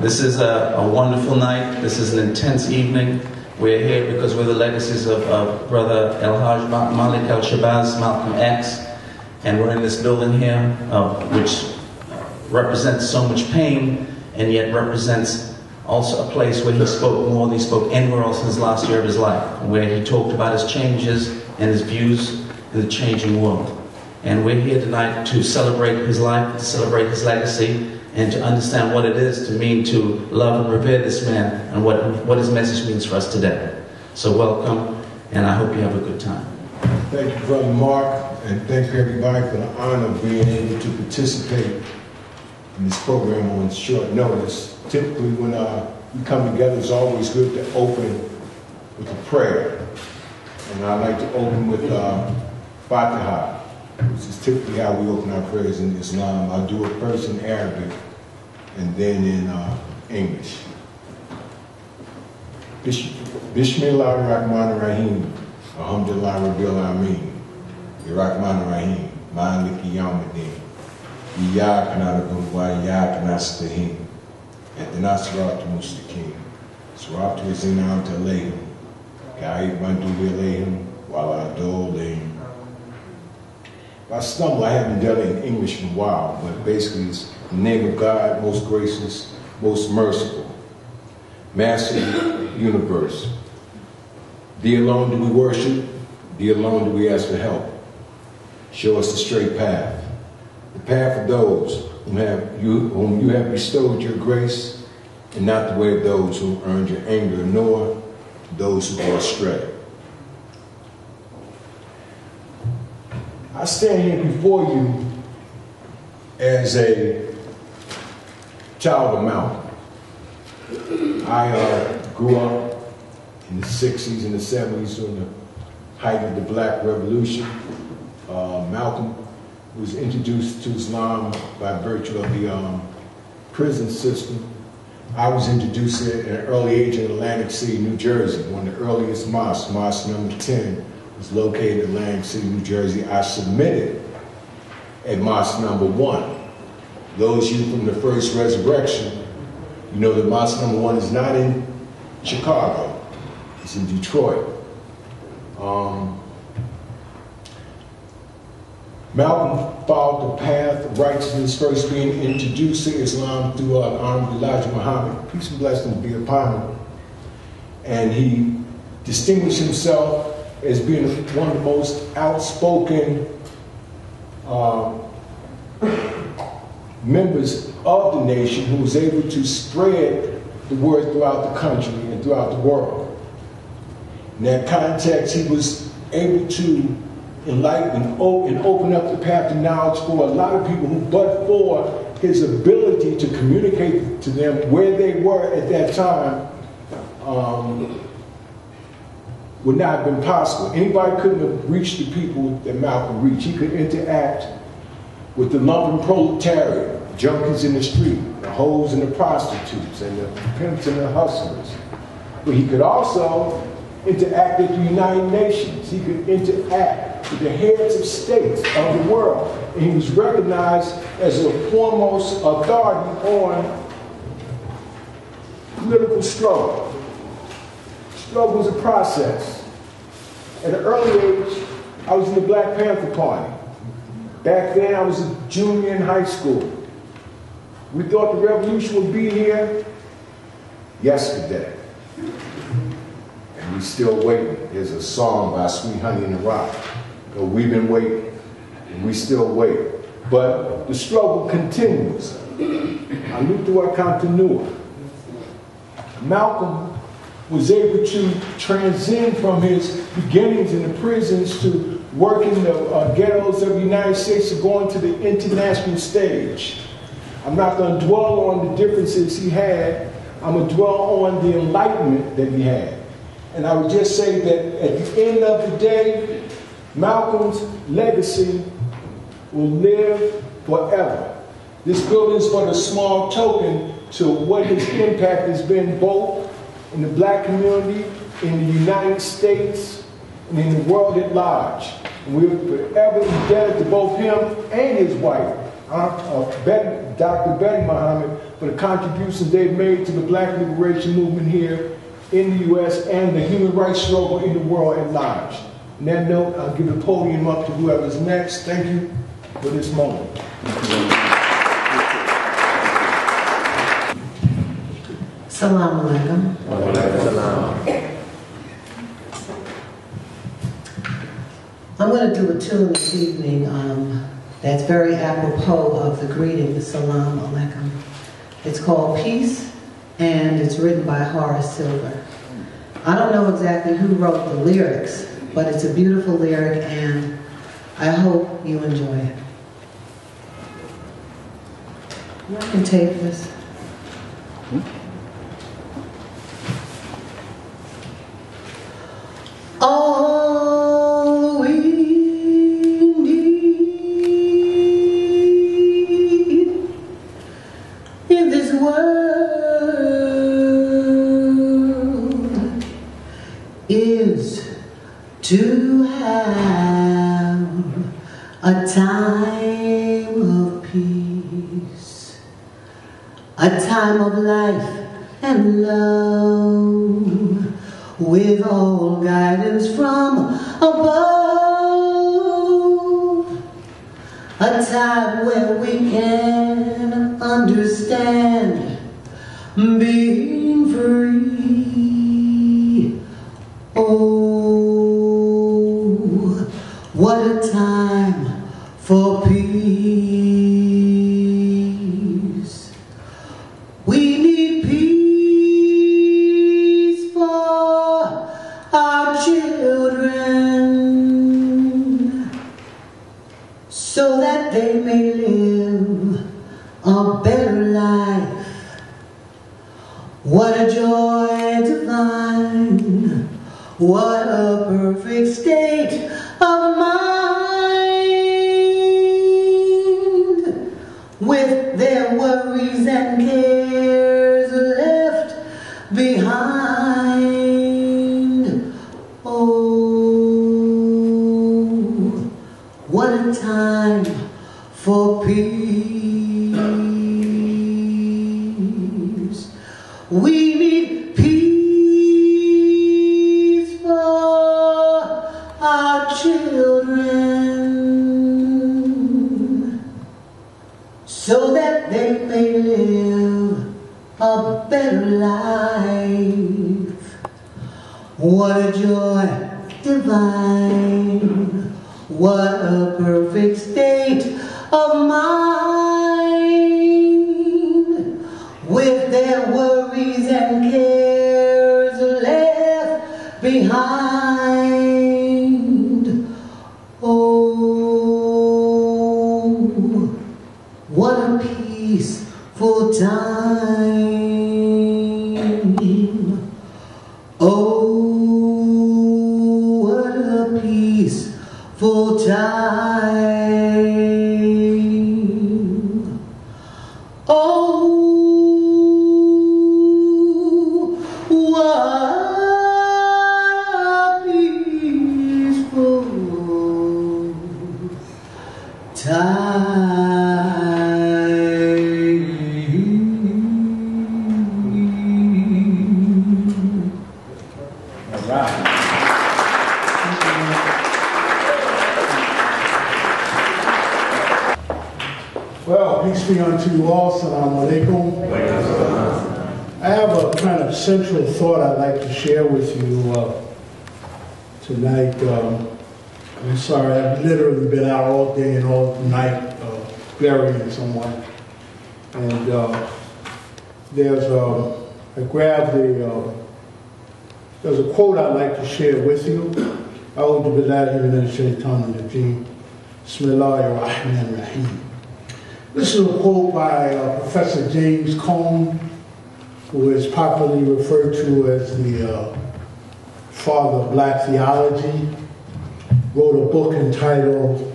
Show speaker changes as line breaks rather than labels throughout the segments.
This is a wonderful night. This is an intense evening. We're here because we're the legacies of Brother El-Hajj Malik El-Shabazz, Malcolm X, and we're in this building here, which represents so much pain, and yet represents also a place where he spoke more than he spoke anywhere else in his last year of his life, where he talked about his changes and his views in the changing world. And we're here tonight to celebrate his life, to celebrate his legacy, and to understand what it is to mean to love and revere this man, and what his message means for us today. So welcome, and I hope you have a good time.
Thank you, Brother Mark, and thank you everybody for the honor of being able to participate in this program on short notice. Typically when we come together, it's always good to open with a prayer. And I like to open with Fatiha, which is typically how we open our prayers in Islam. I'll do it first in Arabic and then in English. Bismillahirrahmanirrahim. Alhamdulillah Rabbil Alameen. Rahmanirrahim. Maliki Yawmiddin. Iyyaka na'budu wa iyyaka nasta'in. Ihdinas siratal mustaqim. Siratal ladzina an'amta alayhim. Ghayril maghdubi alayhim wala ddallin. If I stumble, I haven't done it in English in a while, but basically it's the name of God, most gracious, most merciful, Master of the universe. Thee alone do we worship, thee alone do we ask for help. Show us the straight path, the path of those whom you have bestowed your grace, and not the way of those who earned your anger, nor those who go astray. I stand here before you as a child of Malcolm. I grew up in the 60s and the 70s during the height of the Black Revolution. Malcolm was introduced to Islam by virtue of the prison system. I was introduced at an early age in Atlantic City, New Jersey, one of the earliest mosques, Mosque number 10, was located in Atlantic City, New Jersey. I submitted at Mosque number 1. Those of you from the First Resurrection, you know that Mosque number 1 is not in Chicago, it's in Detroit. Malcolm followed the path of righteousness, first being introduced to Islam through Honorable Elijah Muhammad, peace and blessings be upon him. And he distinguished himself as being one of the most outspoken members of the nation who was able to spread the word throughout the country and throughout the world. In that context, he was able to enlighten and open up the path to knowledge for a lot of people who, but for his ability to communicate to them where they were at that time, would not have been possible. Anybody couldn't have reached the people that Malcolm reached. He could interact with the lumpen proletariat, the junkies in the street, the hoes and the prostitutes, and the pimps and the hustlers. But he could also interact with the United Nations. He could interact with the heads of states of the world. And he was recognized as a foremost authority on political struggle. Struggle was a process. At an early age, I was in the Black Panther Party. Back then, I was a junior in high school. We thought the revolution would be here yesterday. And we're still waiting. There's a song by Sweet Honey in the Rock. But we've been waiting, and we still wait. But the struggle continues. I knew through our continuity. Malcolm was able to transcend from his beginnings in the prisons to working the ghettos of the United States to going to the international stage. I'm not going to dwell on the differences he had. I'm going to dwell on the enlightenment that he had. And I would just say that at the end of the day, Malcolm's legacy will live forever. This building is but a small token to what his impact has been both in the Black community, in the United States, and in the world at large. And we're forever indebted to both him and his wife, Dr. Betty Muhammad,
for the contributions they've made to the Black liberation movement here in the U.S. and the human rights struggle in the world at large. On that note, I'll give the podium up to whoever's next. Thank you for this moment.
Assalamu alaikum. I'm going to do a tune this evening that's very apropos of the greeting, the Salam Alaikum. It's called Peace, and it's written by Horace Silver. I don't know exactly who wrote the lyrics, but it's a beautiful lyric, and I hope you enjoy it. I can tape this. All we need in this world is to have a time of peace, a time of life and love, with all guidance from above, a time where we can understand being free. Oh, what a time for peace. We need peace for our children, so that they may live a better life. What a joy to find, what a perfect state of mind, with their worries and cares left behind. Oh, what a time for peace. We need peace for our children, so that they may live a better life. What a joy divine, what a perfect state of mind, with their worries and cares left behind. Oh, what a peaceful time. Oh, what a peaceful time. Oh, what a peaceful time.
All right. Well, peace be unto you all. Assalamu alaikum. I have a kind of central thought I'd like to share with you tonight. I'm sorry, I've literally been out all day and all night burying someone. And there's a quote I'd like to share with you. A'udhu billahi minash shaitanir rajeem. Bismillahir Rahmanir Rahim. This is a quote by Professor James Cone, who is popularly referred to as the father of black theology. Wrote a book entitled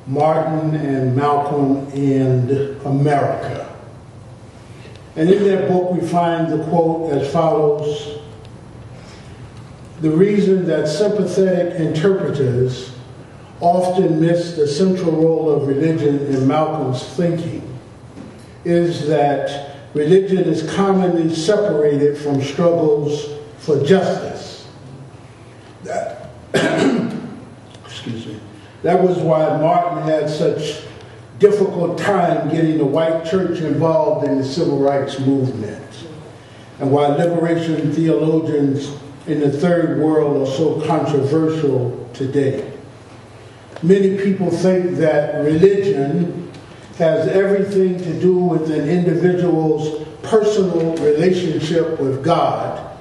Martin and Malcolm and America. And in that book we find the quote as follows: "The reason that sympathetic interpreters often miss the central role of religion in Malcolm's thinking is that religion is commonly separated from struggles for justice. Excuse me. That was why Martin had such difficult time getting the white church involved in the civil rights movement, and why liberation theologians in the third world are so controversial today. Many people think that religion has everything to do with an individual's personal relationship with God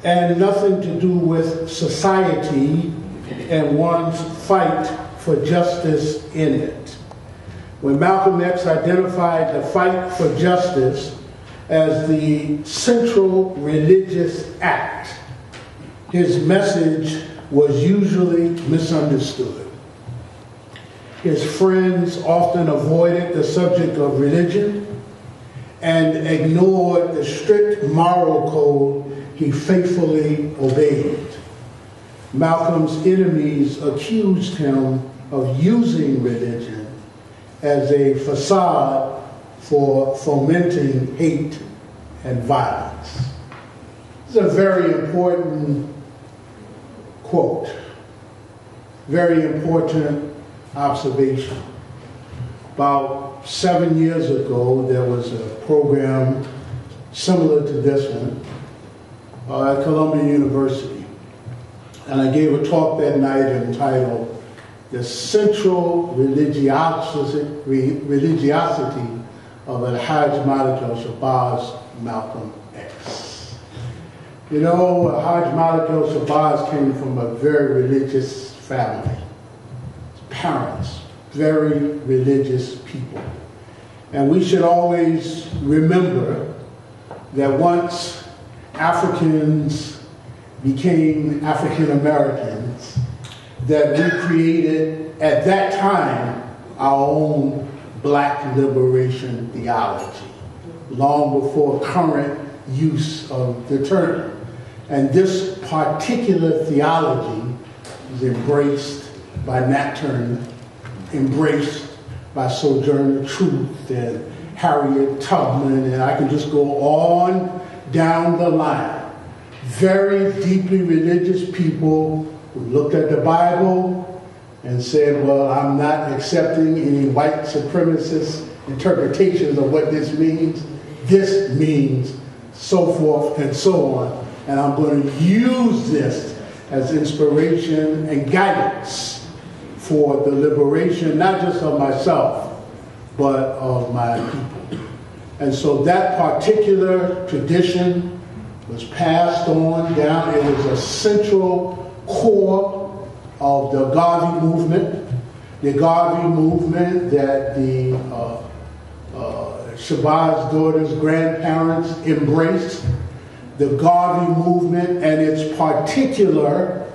and nothing to do with society and one's fight for justice in it. When Malcolm X identified the fight for justice as the central religious act, his message was usually misunderstood. His friends often avoided the subject of religion and ignored the strict moral code he faithfully obeyed. Malcolm's enemies accused him of using religion as a facade for fomenting hate and violence. This is a very important quote, very important observation. About 7 years ago, there was a program similar to this one at Columbia University. And I gave a talk that night entitled The Central Religiosity of El-Hajj Malik El-Shabazz, Malcolm X. You know, El-Hajj Malik El-Shabazz came from a very religious family. His parents, very religious people. And we should always remember that once Africans became African Americans, that we created, at that time, our own black liberation theology, long before current use of the term. And this particular theology is embraced by Nat Turner, embraced by Sojourner Truth and Harriet Tubman, and I can just go on down the line. Very deeply religious people who looked at the Bible and said, well, I'm not accepting any white supremacist interpretations of what this means. This means so forth and so on. And I'm going to use this as inspiration and guidance for the liberation, not just of myself, but of my people. And so that particular tradition was passed on down. It was a central core of the Garvey movement. The Garvey movement that the Shabazz daughters' grandparents embraced. The Garvey movement and its particular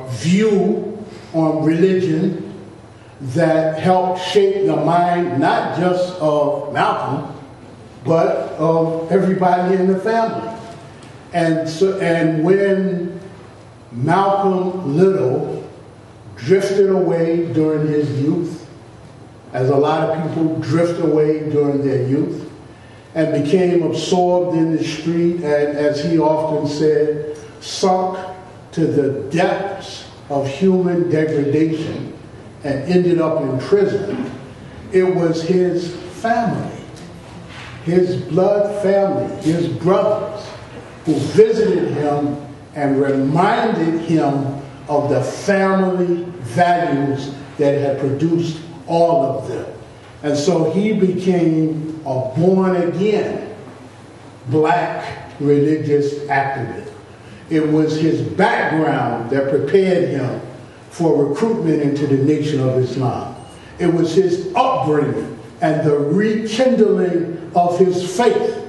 view on religion that helped shape the mind not just of Malcolm, but of everybody in the family. And when Malcolm Little drifted away during his youth, as a lot of people drift away during their youth, and became absorbed in the street, and as he often said, sunk to the depths of human degradation and ended up in prison, it was his family, his blood family, his brothers, who visited him and reminded him of the family values that had produced all of them. And so he became a born-again black religious activist. It was his background that prepared him for recruitment into the Nation of Islam. It was his upbringing and the rekindling of his faith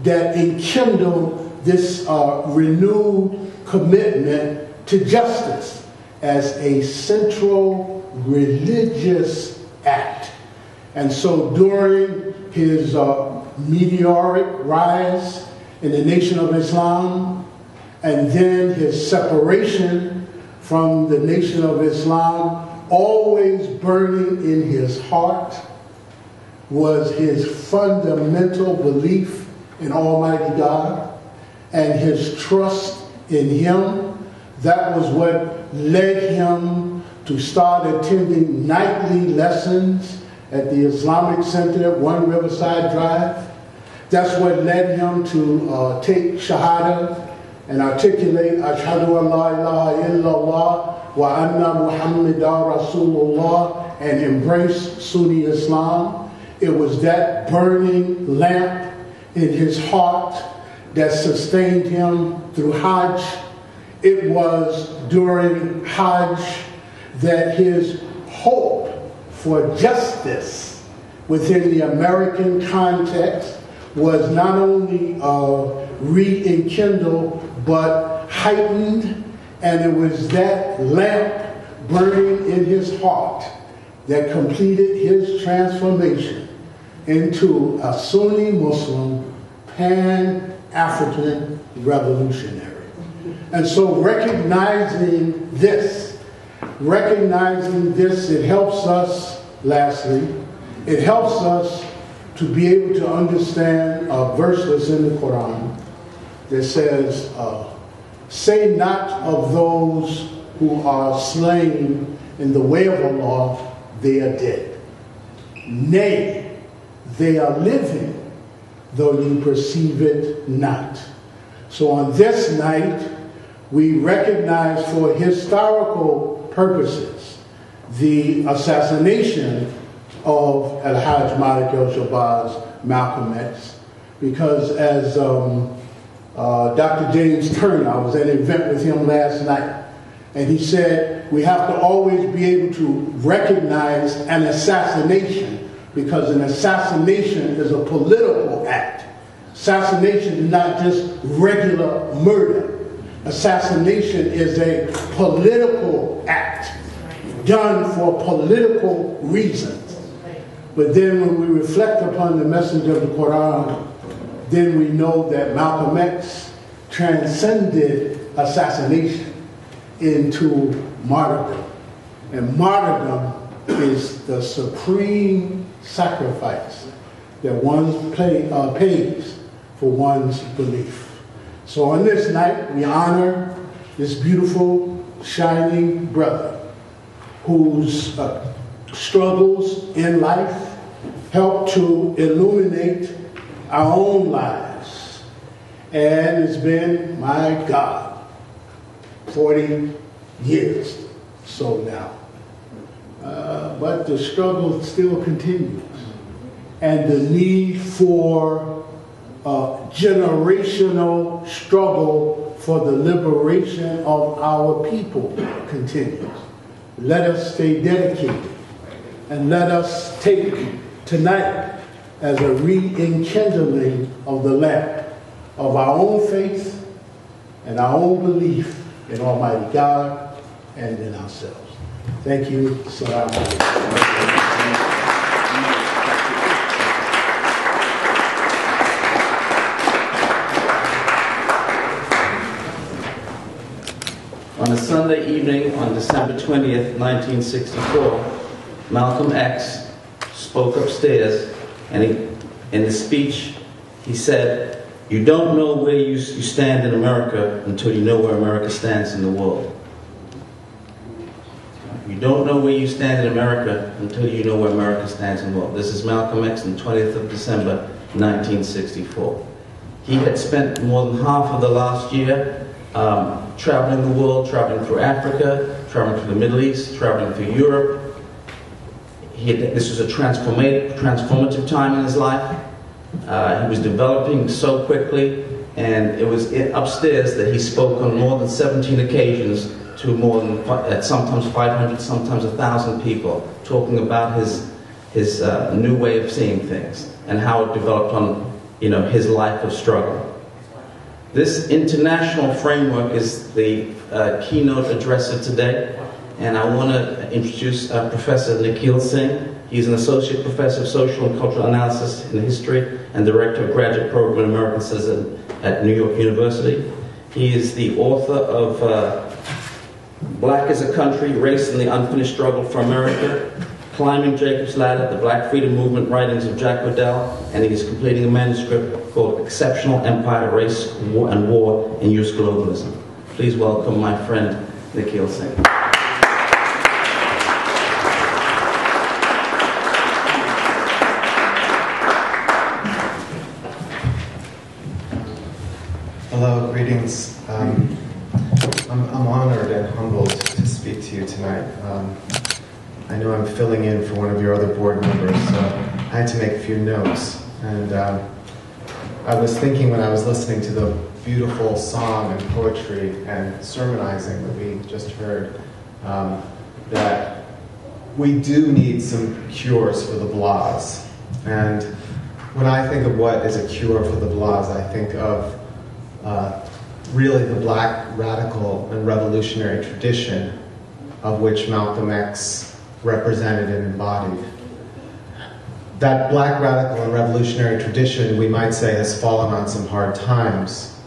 that enkindled this renewed commitment to justice as a central religious act. And so during his meteoric rise in the Nation of Islam, and then his separation from the Nation of Islam, always burning in his heart was his fundamental belief in Almighty God and his trust in Him. That was what led him to start attending nightly lessons at the Islamic Center at 1 Riverside Drive. That's what led him to take Shahada and articulate Ashhadu an la ilaha illallah wa anna Muhammadan Rasulullah and embrace Sunni Islam. It was that burning lamp in his heart that sustained him through Hajj. It was during Hajj that his hope for justice within the American context was not only rekindled but heightened, and it was that lamp burning in his heart that completed his transformation into a Sunni Muslim Pan-African revolutionary. And so recognizing this, it helps us, lastly, it helps us to be able to understand a verse that's in the Quran that says, say not of those who are slain in the way of Allah, they are dead. Nay, they are living, though you perceive it not. So on this night, we recognize for historical purposes the assassination of El-Hajj Malik El-Shabazz, Malcolm X, because as Dr. James Turner, I was at an event with him last night, and he said we have to always be able to recognize an assassination, because an assassination is a political act. Assassination is not just regular murder. Assassination is a political act done for political reasons. But then when we reflect upon the message of the Quran, then we know that Malcolm X transcended assassination into martyrdom. And martyrdom is the supreme sacrifice that one pays for one's belief. So on this night, we honor this beautiful, shining brother whose struggles in life help to illuminate our own lives. And it's been, my God, 40 years so now. But the struggle still continues. And the need for generational struggle for the liberation of our people continues. Let us stay dedicated, and let us take tonight as a re-enkindling of the lamp of our own faith and our own belief in Almighty God and in ourselves. Thank you. Assalamu alaikum.
On a Sunday evening on December 20th, 1964, Malcolm X spoke upstairs, and in his speech, he said, "You don't know where you stand in America until you know where America stands in the world." You don't know where you stand in America until you know where America stands in the world. This is Malcolm X on 20th of December, 1964. He had spent more than half of the last year traveling the world, traveling through Africa, traveling through the Middle East, traveling through Europe. This was a transformative time in his life. He was developing so quickly, and it was upstairs that he spoke on more than 17 occasions to more than sometimes 500, sometimes 1,000 people, talking about his new way of seeing things and how it developed on his life of struggle. This international framework is the keynote address of today, and I want to introduce Professor Nikhil Singh. He's an associate professor of social and cultural analysis and history and director of graduate program in American Citizen at New York University. He is the author of Black as a Country, Race and the Unfinished Struggle for America, Climbing Jacob's Ladder, The Black Freedom Movement Writings of Jack Waddell, and he is completing a manuscript called Exceptional Empire, Race, and War in Youth Globalism. Please welcome my friend, Nikhil Singh.
Hello, greetings. I'm honored and humbled to speak to you tonight. I know I'm filling in for one of your other board members, so I had to make a few notes. And I was thinking when I was listening to the beautiful song and poetry and sermonizing that we just heard, that we do need some cures for the blahs. And when I think of what is a cure for the blahs, I think of really the black radical and revolutionary tradition of which Malcolm X represented and embodied. That black radical and revolutionary tradition, we might say, has fallen on some hard times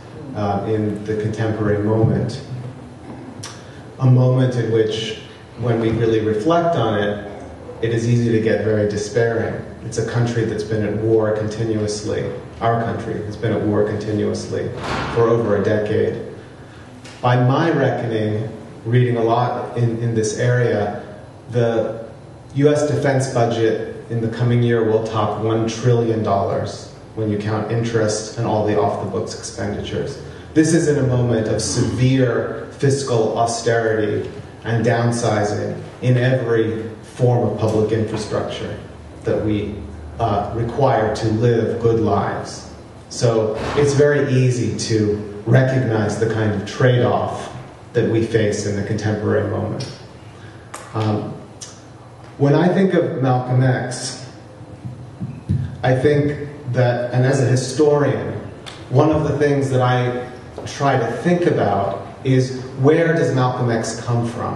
in the contemporary moment. A moment in which, when we really reflect on it, it is easy to get very despairing. It's a country that's been at war continuously. Our country has been at war continuously for over a decade. By my reckoning, reading a lot in this area, the U.S. defense budget in the coming year will top $1 trillion when you count interest and all the off-the-books expenditures. This is in a moment of severe fiscal austerity and downsizing in every form of public infrastructure that we require to live good lives. So it's very easy to recognize the kind of trade-off that we face in the contemporary moment. When I think of Malcolm X, I think that, and as a historian, one of the things that I try to think about is, where does Malcolm X come from?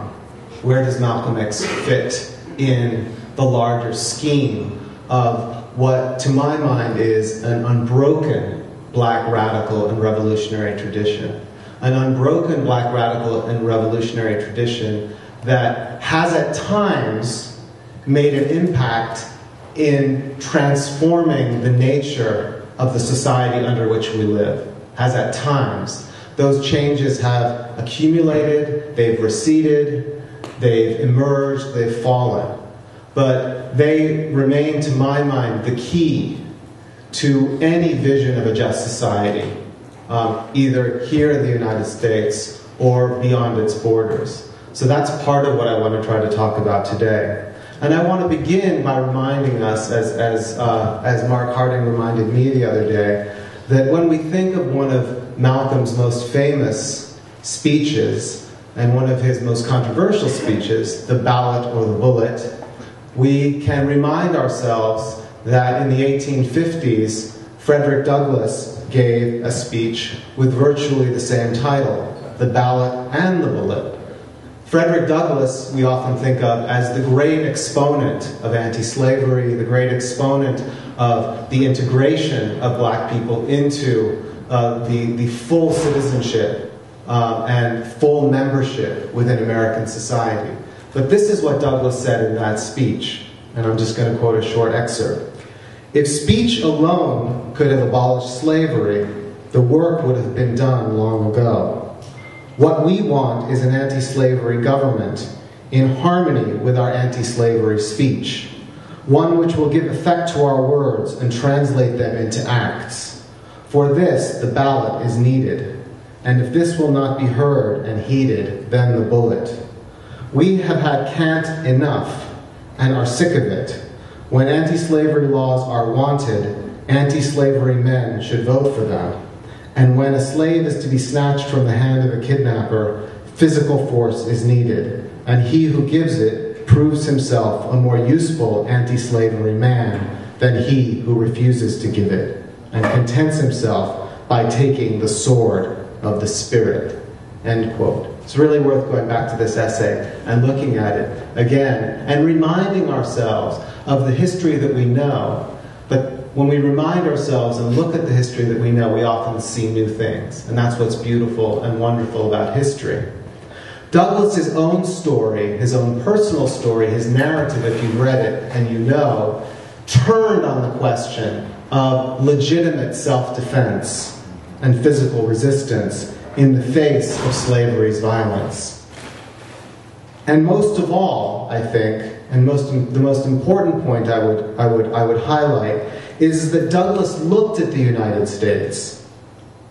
Where does Malcolm X fit in the larger scheme of what, to my mind, is an unbroken black radical and revolutionary tradition? An unbroken black radical and revolutionary tradition that has at times made an impact in transforming the nature of the society under which we live. Has at times. Those changes have accumulated, they've receded, they've emerged, they've fallen. But they remain, to my mind, the key to any vision of a just society, either here in the United States or beyond its borders. So that's part of what I want to try to talk about today. And I want to begin by reminding us, as Mark Harding reminded me the other day, that when we think of one of Malcolm's most famous speeches, and one of his most controversial speeches, the ballot or the bullet, we can remind ourselves that in the 1850s, Frederick Douglass gave a speech with virtually the same title, The Ballot and the Bullet. Frederick Douglass, we often think of as the great exponent of anti-slavery, the great exponent of the integration of black people into the full citizenship and full membership within American society. But this is what Douglass said in that speech, and I'm just going to quote a short excerpt. "If speech alone could have abolished slavery, the work would have been done long ago. What we want is an anti-slavery government in harmony with our anti-slavery speech, one which will give effect to our words and translate them into acts. For this, the ballot is needed, and if this will not be heard and heeded, then the bullet. We have had cant enough and are sick of it. When anti-slavery laws are wanted, anti-slavery men should vote for them. And when a slave is to be snatched from the hand of a kidnapper, physical force is needed, and he who gives it proves himself a more useful anti-slavery man than he who refuses to give it, and contents himself by taking the sword of the Spirit." End quote. It's really worth going back to this essay and looking at it again, and reminding ourselves of the history that we know. But when we remind ourselves and look at the history that we know, we often see new things. And that's what's beautiful and wonderful about history. Douglass's own story, his own personal story, his narrative, if you've read it and you know, turned on the question of legitimate self-defense and physical resistance in the face of slavery's violence. And most of all, I think, and the most important point I would highlight is that Douglass looked at the United States,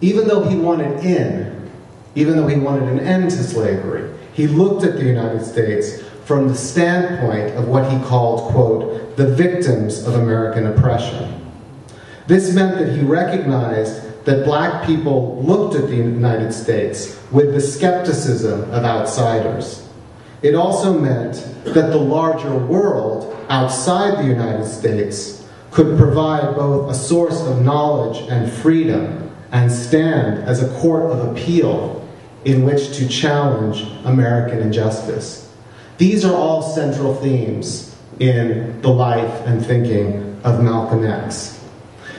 even though he wanted in, even though he wanted an end to slavery, he looked at the United States from the standpoint of what he called, quote, the victims of American oppression. This meant that he recognized that black people looked at the United States with the skepticism of outsiders. It also meant that the larger world outside the United States could provide both a source of knowledge and freedom and stand as a court of appeal in which to challenge American injustice. These are all central themes in the life and thinking of Malcolm X.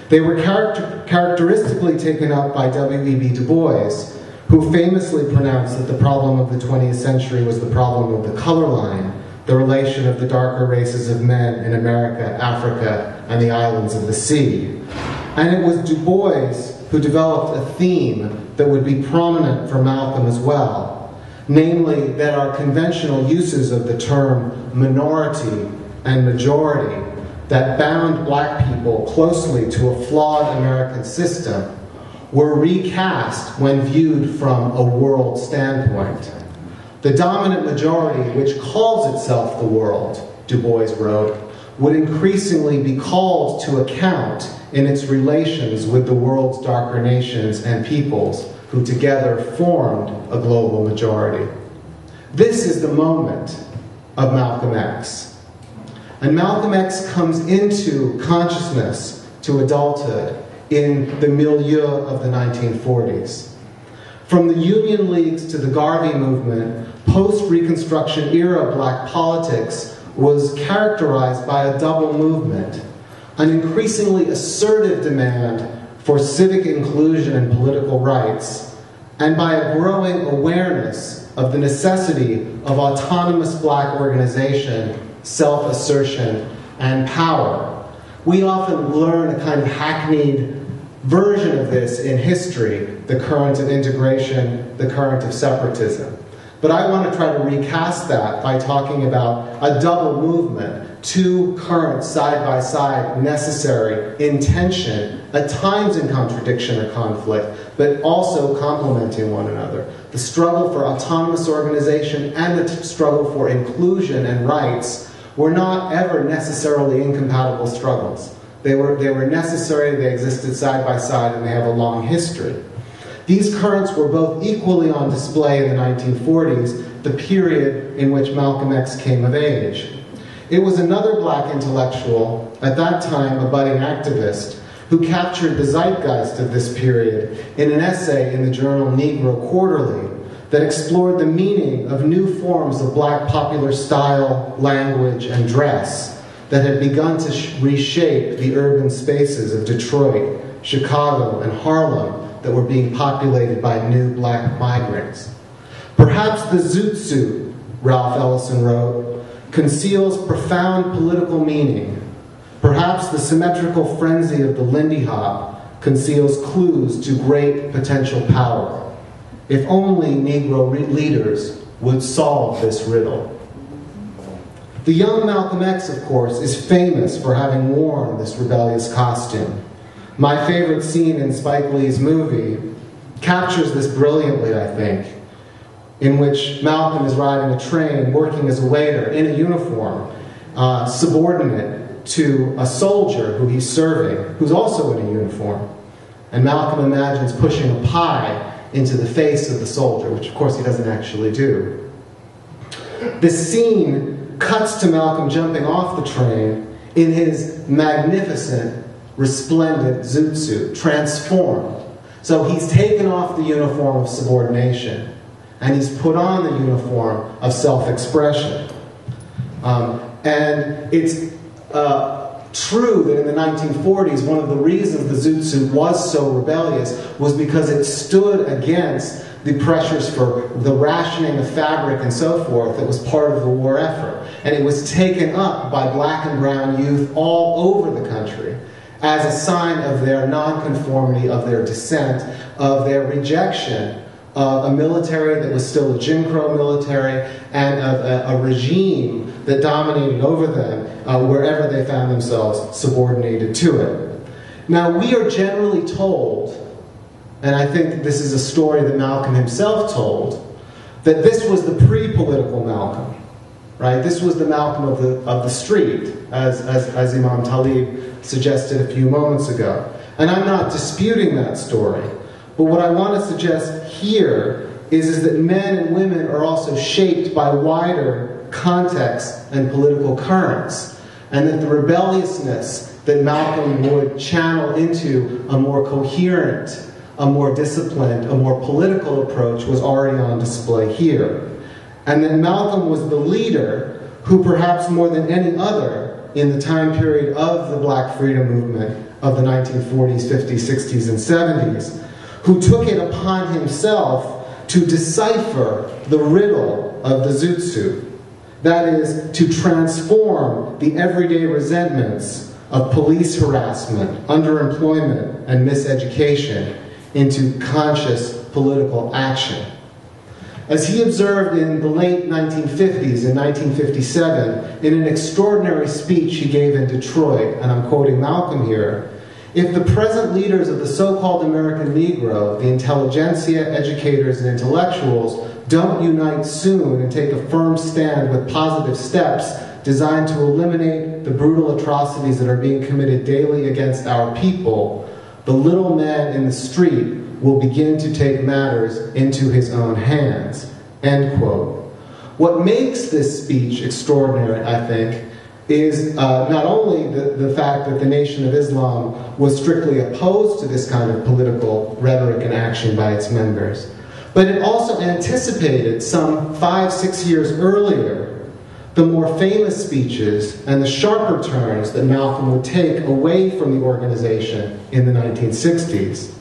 They were characteristically taken up by W.E.B. Du Bois, who famously pronounced that the problem of the 20th century was the problem of the color line, the relation of the darker races of men in America, Africa, and the islands of the sea. And it was Du Bois who developed a theme that would be prominent for Malcolm as well, namely that our conventional uses of the term minority and majority that bound black people closely to a flawed American system were recast when viewed from a world standpoint. The dominant majority, which calls itself the world, Du Bois wrote, would increasingly be called to account in its relations with the world's darker nations and peoples who together formed a global majority. This is the moment of Malcolm X. And Malcolm X comes into consciousness to adulthood in the milieu of the 1940s. From the Union Leagues to the Garvey movement, post-Reconstruction era black politics was characterized by a double movement, an increasingly assertive demand for civic inclusion and political rights, and by a growing awareness of the necessity of autonomous black organization, self-assertion, and power. We often learn a kind of hackneyed version of this in history, the current of integration, the current of separatism. But I want to try to recast that by talking about a double movement, two currents side by side, necessary, in tension, at times in contradiction or conflict, but also complementing one another. The struggle for autonomous organization and the struggle for inclusion and rights were not ever necessarily incompatible struggles. They were necessary, they existed side by side, and they have a long history. These currents were both equally on display in the 1940s, the period in which Malcolm X came of age. It was another black intellectual, at that time a budding activist, who captured the zeitgeist of this period in an essay in the journal Negro Quarterly that explored the meaning of new forms of black popular style, language, and dress that had begun to reshape the urban spaces of Detroit, Chicago, and Harlem that were being populated by new black migrants. Perhaps the zoot suit, Ralph Ellison wrote, conceals profound political meaning. Perhaps the symmetrical frenzy of the Lindy Hop conceals clues to great potential power. If only Negro leaders would solve this riddle. The young Malcolm X, of course, is famous for having worn this rebellious costume. My favorite scene in Spike Lee's movie captures this brilliantly, I think, in which Malcolm is riding a train, working as a waiter in a uniform, subordinate to a soldier who he's serving, who's also in a uniform. And Malcolm imagines pushing a pie into the face of the soldier, which of course he doesn't actually do. This scene cuts to Malcolm jumping off the train in his magnificent, resplendent zoot suit, transformed. So he's taken off the uniform of subordination, and he's put on the uniform of self-expression. And it's true that in the 1940s, one of the reasons the zoot suit was so rebellious was because it stood against the pressures for the rationing of fabric and so forth that was part of the war effort. And it was taken up by black and brown youth all over the country as a sign of their nonconformity, of their dissent, of their rejection of a military that was still a Jim Crow military and of a regime that dominated over them wherever they found themselves subordinated to it. Now, we are generally told, and I think this is a story that Malcolm himself told, that this was the pre-political Malcolm, right? This was the Malcolm of the street, as Imam Talib suggested a few moments ago. And I'm not disputing that story. But what I want to suggest here is that men and women are also shaped by wider contexts and political currents, and that the rebelliousness that Malcolm would channel into a more coherent, a more disciplined, a more political approach was already on display here. And that Malcolm was the leader who, perhaps more than any other in the time period of the Black freedom movement of the 1940s, 50s, 60s, and 70s, who took it upon himself to decipher the riddle of the Zoot Suit. That is, to transform the everyday resentments of police harassment, underemployment, and miseducation into conscious political action. As he observed in the late 1950s, in 1957, in an extraordinary speech he gave in Detroit, and I'm quoting Malcolm here, if the present leaders of the so-called American Negro, the intelligentsia, educators, and intellectuals, don't unite soon and take a firm stand with positive steps designed to eliminate the brutal atrocities that are being committed daily against our people, the little man in the street will begin to take matters into his own hands. End quote. What makes this speech extraordinary, I think, is not only the fact that the Nation of Islam was strictly opposed to this kind of political rhetoric and action by its members, but it also anticipated some 5-6 years earlier the more famous speeches and the sharper turns that Malcolm would take away from the organization in the 1960s.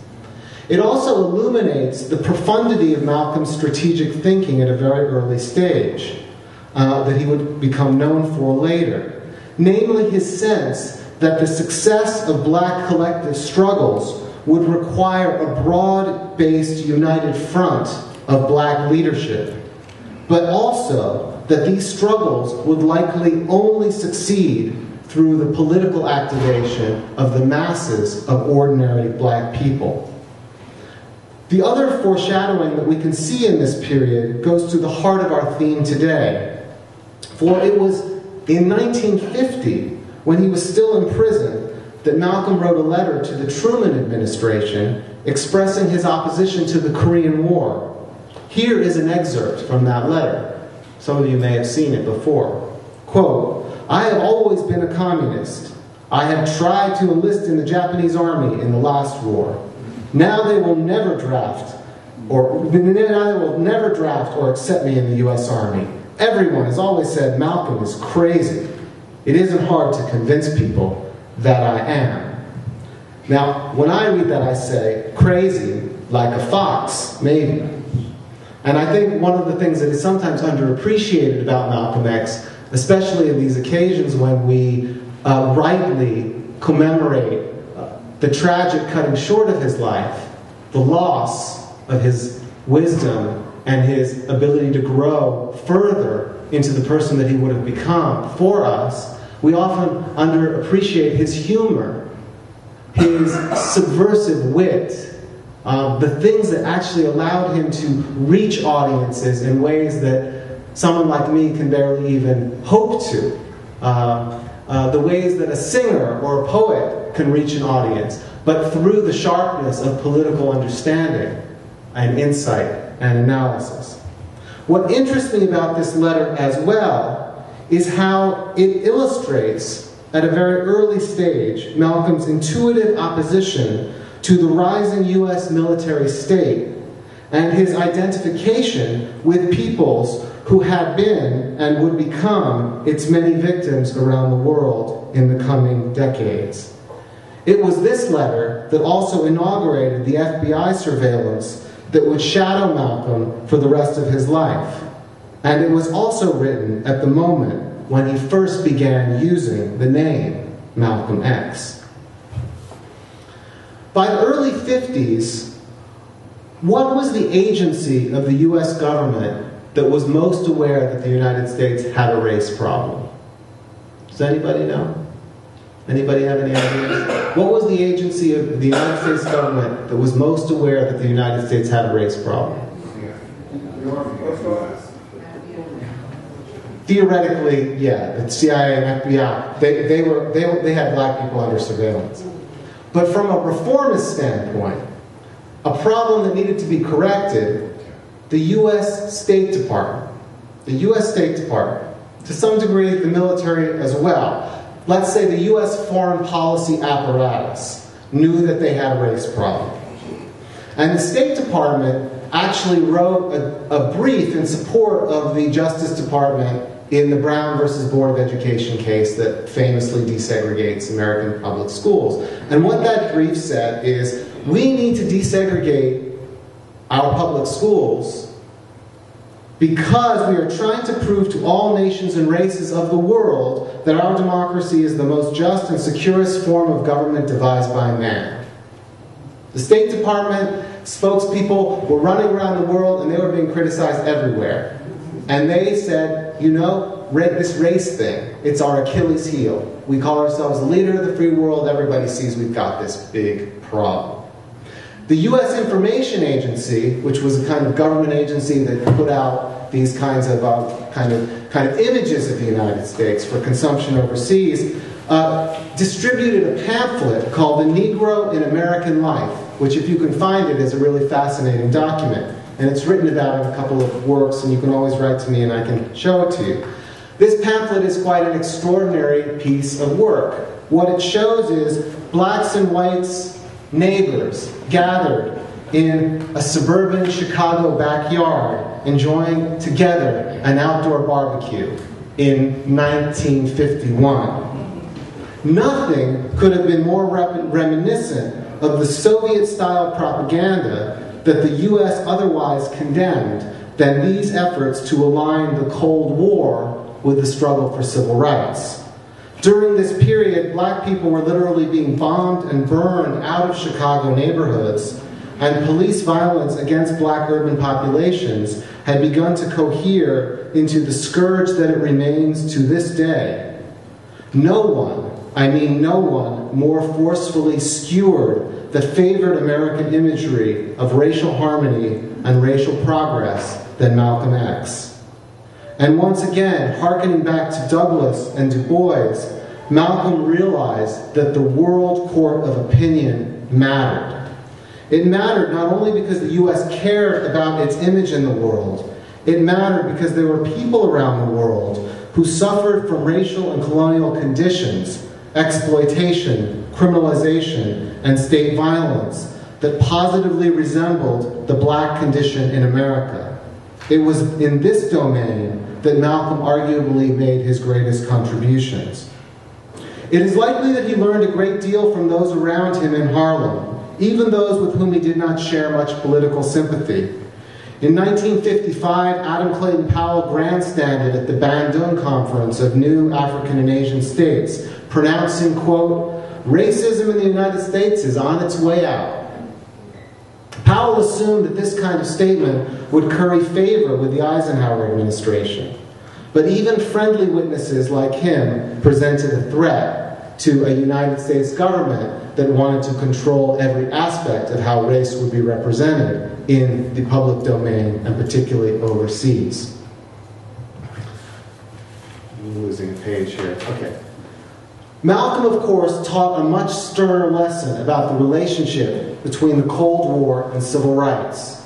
It also illuminates the profundity of Malcolm's strategic thinking at a very early stage that he would become known for later. Namely, his sense that the success of black collective struggles would require a broad-based united front of black leadership, but also that these struggles would likely only succeed through the political activation of the masses of ordinary black people. The other foreshadowing that we can see in this period goes to the heart of our theme today. For it was in 1950, when he was still in prison, that Malcolm wrote a letter to the Truman administration expressing his opposition to the Korean War. Here is an excerpt from that letter. Some of you may have seen it before. Quote, I have always been a communist. I have tried to enlist in the Japanese army in the last war. Now they will never draft or accept me in the U.S. Army. Everyone has always said Malcolm is crazy. It isn't hard to convince people that I am. Now, when I read that, I say, crazy, like a fox, maybe. And I think one of the things that is sometimes underappreciated about Malcolm X, especially in these occasions when we rightly commemorate the tragic cutting short of his life, the loss of his wisdom and his ability to grow further into the person that he would have become for us, we often underappreciate his humor, his subversive wit, the things that actually allowed him to reach audiences in ways that someone like me can barely even hope to. The ways that a singer or a poet can reach an audience, but through the sharpness of political understanding and insight and analysis. What interests me about this letter as well is how it illustrates, at a very early stage, Malcolm's intuitive opposition to the rising U.S. military state and his identification with peoples who had been and would become its many victims around the world in the coming decades. It was this letter that also inaugurated the FBI surveillance that would shadow Malcolm for the rest of his life. And it was also written at the moment when he first began using the name Malcolm X. By the early 50s, what was the agency of the US government that was most aware that the United States had a race problem? Does anybody know? Anybody have any ideas? What was the agency of the United States government that was most aware that the United States had a race problem? Theoretically, yeah, the CIA and FBI, they had black people under surveillance. But from a reformist standpoint, a problem that needed to be corrected, the U.S. State Department, to some degree the military as well, let's say the U.S. foreign policy apparatus knew that they had a race problem. And the State Department actually wrote a brief in support of the Justice Department in the Brown versus Board of Education case that famously desegregates American public schools. And what that brief said is, we need to desegregate our public schools because we are trying to prove to all nations and races of the world that our democracy is the most just and securest form of government devised by man. The State Department spokespeople were running around the world and they were being criticized everywhere. And they said, you know, this race thing, it's our Achilles heel. We call ourselves the leader of the free world. Everybody sees we've got this big problem. The U.S. Information Agency, which was a kind of government agency that put out these kinds of kind of images of the United States for consumption overseas, distributed a pamphlet called The Negro in American Life, which, if you can find it, is a really fascinating document. And it's written about in a couple of works, and you can always write to me and I can show it to you. This pamphlet is quite an extraordinary piece of work. What it shows is blacks and whites, neighbors, gathered in a suburban Chicago backyard, enjoying together an outdoor barbecue in 1951. Nothing could have been more reminiscent of the Soviet-style propaganda that the U.S. otherwise condemned than these efforts to align the Cold War with the struggle for civil rights. During this period, black people were literally being bombed and burned out of Chicago neighborhoods, and police violence against black urban populations had begun to cohere into the scourge that it remains to this day. No one, I mean no one, more forcefully skewered the favored American imagery of racial harmony and racial progress than Malcolm X. And once again, hearkening back to Douglass and Du Bois, Malcolm realized that the world court of opinion mattered. It mattered not only because the U.S. cared about its image in the world, it mattered because there were people around the world who suffered from racial and colonial conditions, exploitation, criminalization, and state violence that positively resembled the black condition in America. It was in this domain that Malcolm arguably made his greatest contributions. It is likely that he learned a great deal from those around him in Harlem, even those with whom he did not share much political sympathy. In 1955, Adam Clayton Powell grandstanded at the Bandung Conference of New African and Asian States, pronouncing, quote, "Racism in the United States is on its way out." Powell assumed that this kind of statement would curry favor with the Eisenhower administration. But even friendly witnesses like him presented a threat to a United States government that wanted to control every aspect of how race would be represented in the public domain, and particularly overseas. I'm losing a page here. Okay. Malcolm, of course, taught a much sterner lesson about the relationship between the Cold War and civil rights.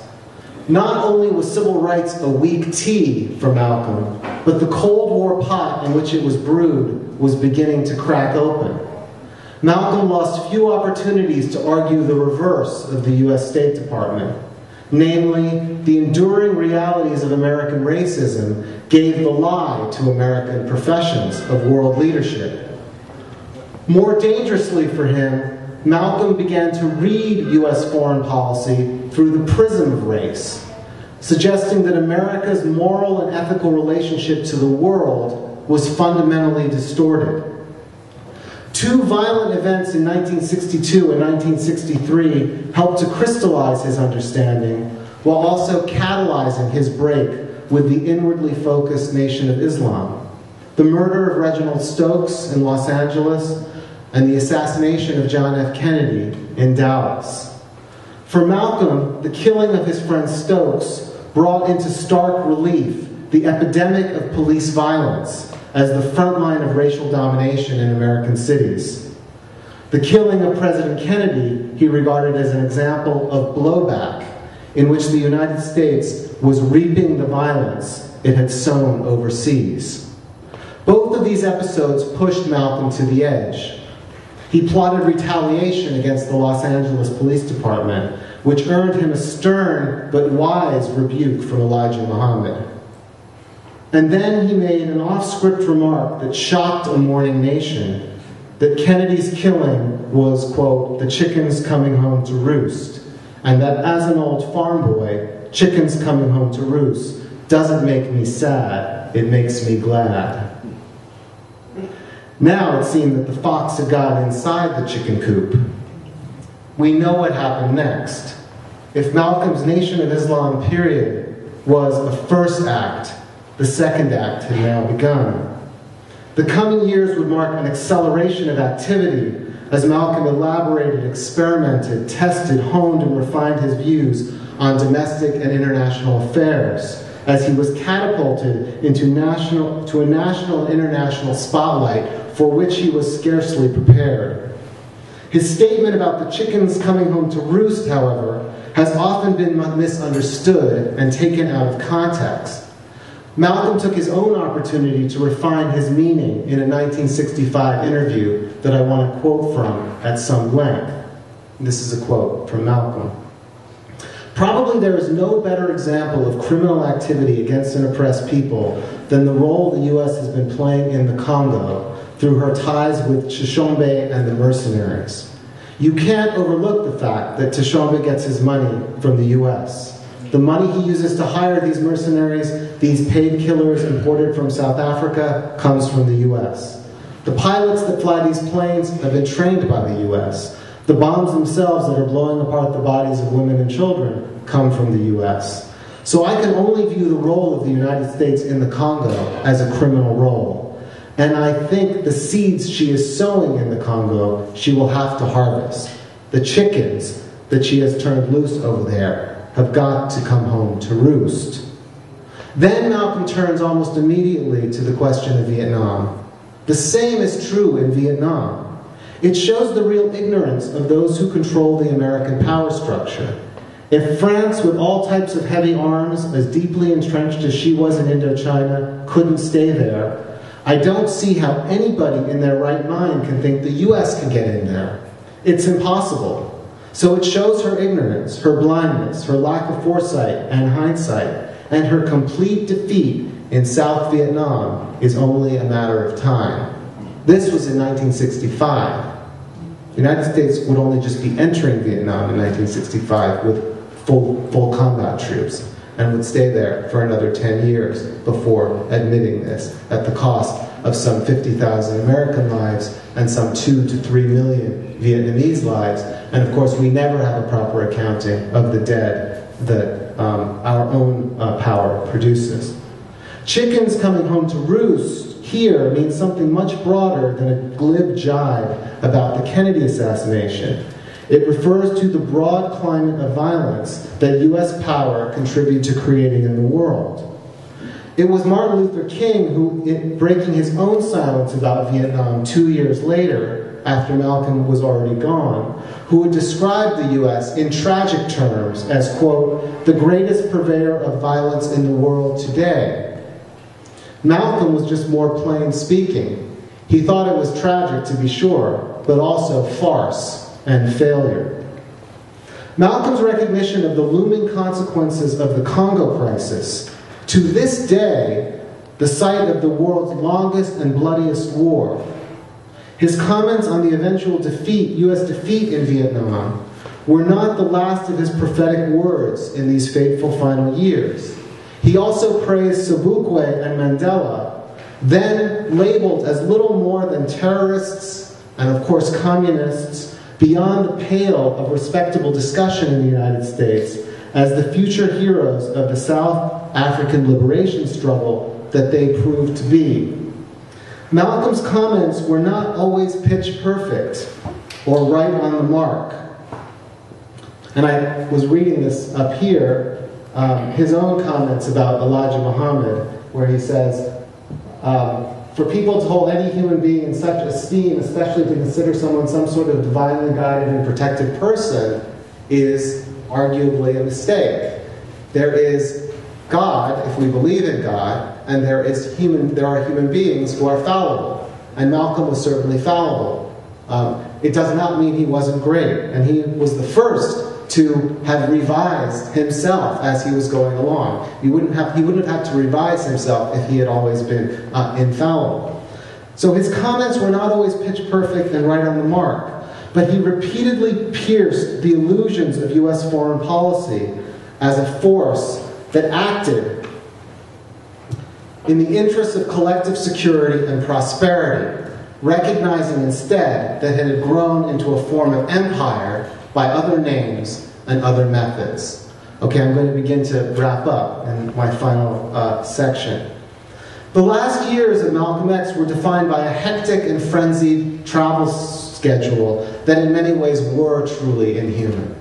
Not only was civil rights a weak tea for Malcolm, but the Cold War pot in which it was brewed was beginning to crack open. Malcolm lost few opportunities to argue the reverse of the U.S. State Department. Namely, the enduring realities of American racism gave the lie to American professions of world leadership. More dangerously for him, Malcolm began to read U.S. foreign policy through the prism of race, suggesting that America's moral and ethical relationship to the world was fundamentally distorted. Two violent events in 1962 and 1963 helped to crystallize his understanding, while also catalyzing his break with the inwardly focused Nation of Islam. The murder of Reginald Stokes in Los Angeles and the assassination of John F. Kennedy in Dallas. For Malcolm, the killing of his friend Stokes brought into stark relief the epidemic of police violence as the front line of racial domination in American cities. The killing of President Kennedy he regarded as an example of blowback in which the United States was reaping the violence it had sown overseas. Both of these episodes pushed Malcolm to the edge. He plotted retaliation against the Los Angeles Police Department, which earned him a stern but wise rebuke from Elijah Muhammad. And then he made an off-script remark that shocked a mourning nation, that Kennedy's killing was, quote, the chickens coming home to roost, and that as an old farm boy, chickens coming home to roost doesn't make me sad, it makes me glad. Now it seemed that the fox had got inside the chicken coop. We know what happened next. If Malcolm's Nation of Islam period was a first act, the second act had now begun. The coming years would mark an acceleration of activity as Malcolm elaborated, experimented, tested, honed, and refined his views on domestic and international affairs, as he was catapulted into a national and international spotlight for which he was scarcely prepared. His statement about the chickens coming home to roost, however, has often been misunderstood and taken out of context. Malcolm took his own opportunity to refine his meaning in a 1965 interview that I want to quote from at some length. This is a quote from Malcolm. Probably there is no better example of criminal activity against an oppressed people than the role the U.S. has been playing in the Congo through her ties with Tshishombe and the mercenaries. You can't overlook the fact that Tshishombe gets his money from the U.S. The money he uses to hire these mercenaries, these paid killers imported from South Africa, comes from the U.S. The pilots that fly these planes have been trained by the U.S. The bombs themselves that are blowing apart the bodies of women and children come from the U.S. So I can only view the role of the United States in the Congo as a criminal role. And I think the seeds she is sowing in the Congo, she will have to harvest. The chickens that she has turned loose over there have got to come home to roost. Then Malcolm turns almost immediately to the question of Vietnam. The same is true in Vietnam. It shows the real ignorance of those who control the American power structure. If France, with all types of heavy arms, as deeply entrenched as she was in Indochina, couldn't stay there, I don't see how anybody in their right mind can think the U.S. can get in there. It's impossible. So it shows her ignorance, her blindness, her lack of foresight and hindsight, and her complete defeat in South Vietnam is only a matter of time. This was in 1965. The United States would only just be entering Vietnam in 1965 with full combat troops, and would stay there for another 10 years before admitting this, at the cost of some 50,000 American lives and some 2 to 3 million Vietnamese lives. And of course, we never have a proper accounting of the dead that our own power produces. Chickens coming home to roost here means something much broader than a glib jibe about the Kennedy assassination. It refers to the broad climate of violence that U.S. power contributed to creating in the world. It was Martin Luther King who, breaking his own silence about Vietnam 2 years later, after Malcolm was already gone, who would describe the U.S. in tragic terms as, quote, the greatest purveyor of violence in the world today. Malcolm was just more plain speaking. He thought it was tragic, to be sure, but also farce and failure. Malcolm's recognition of the looming consequences of the Congo crisis, to this day, the site of the world's longest and bloodiest war. His comments on the eventual U.S. defeat in Vietnam were not the last of his prophetic words in these fateful final years. He also praised Sobukwe and Mandela, then labeled as little more than terrorists and, of course, communists, beyond the pale of respectable discussion in the United States, as the future heroes of the South African liberation struggle that they proved to be. Malcolm's comments were not always pitch perfect or right on the mark. And I was reading this up here, his own comments about Elijah Muhammad, where he says, for people to hold any human being in such esteem, especially to consider someone some sort of divinely guided and protected person, is arguably a mistake. There is God, if we believe in God, and there are human beings who are fallible. And Malcolm was certainly fallible. It does not mean he wasn't great. And he was the first to have revised himself as he was going along. He wouldn't have had to revise himself if he had always been infallible. So his comments were not always pitch perfect and right on the mark, but he repeatedly pierced the illusions of U.S. foreign policy as a force that acted in the interests of collective security and prosperity, recognizing instead that it had grown into a form of empire by other names and other methods. Okay, I'm going to begin to wrap up in my final section. The last years of Malcolm X were defined by a hectic and frenzied travel schedule that in many ways were truly inhuman,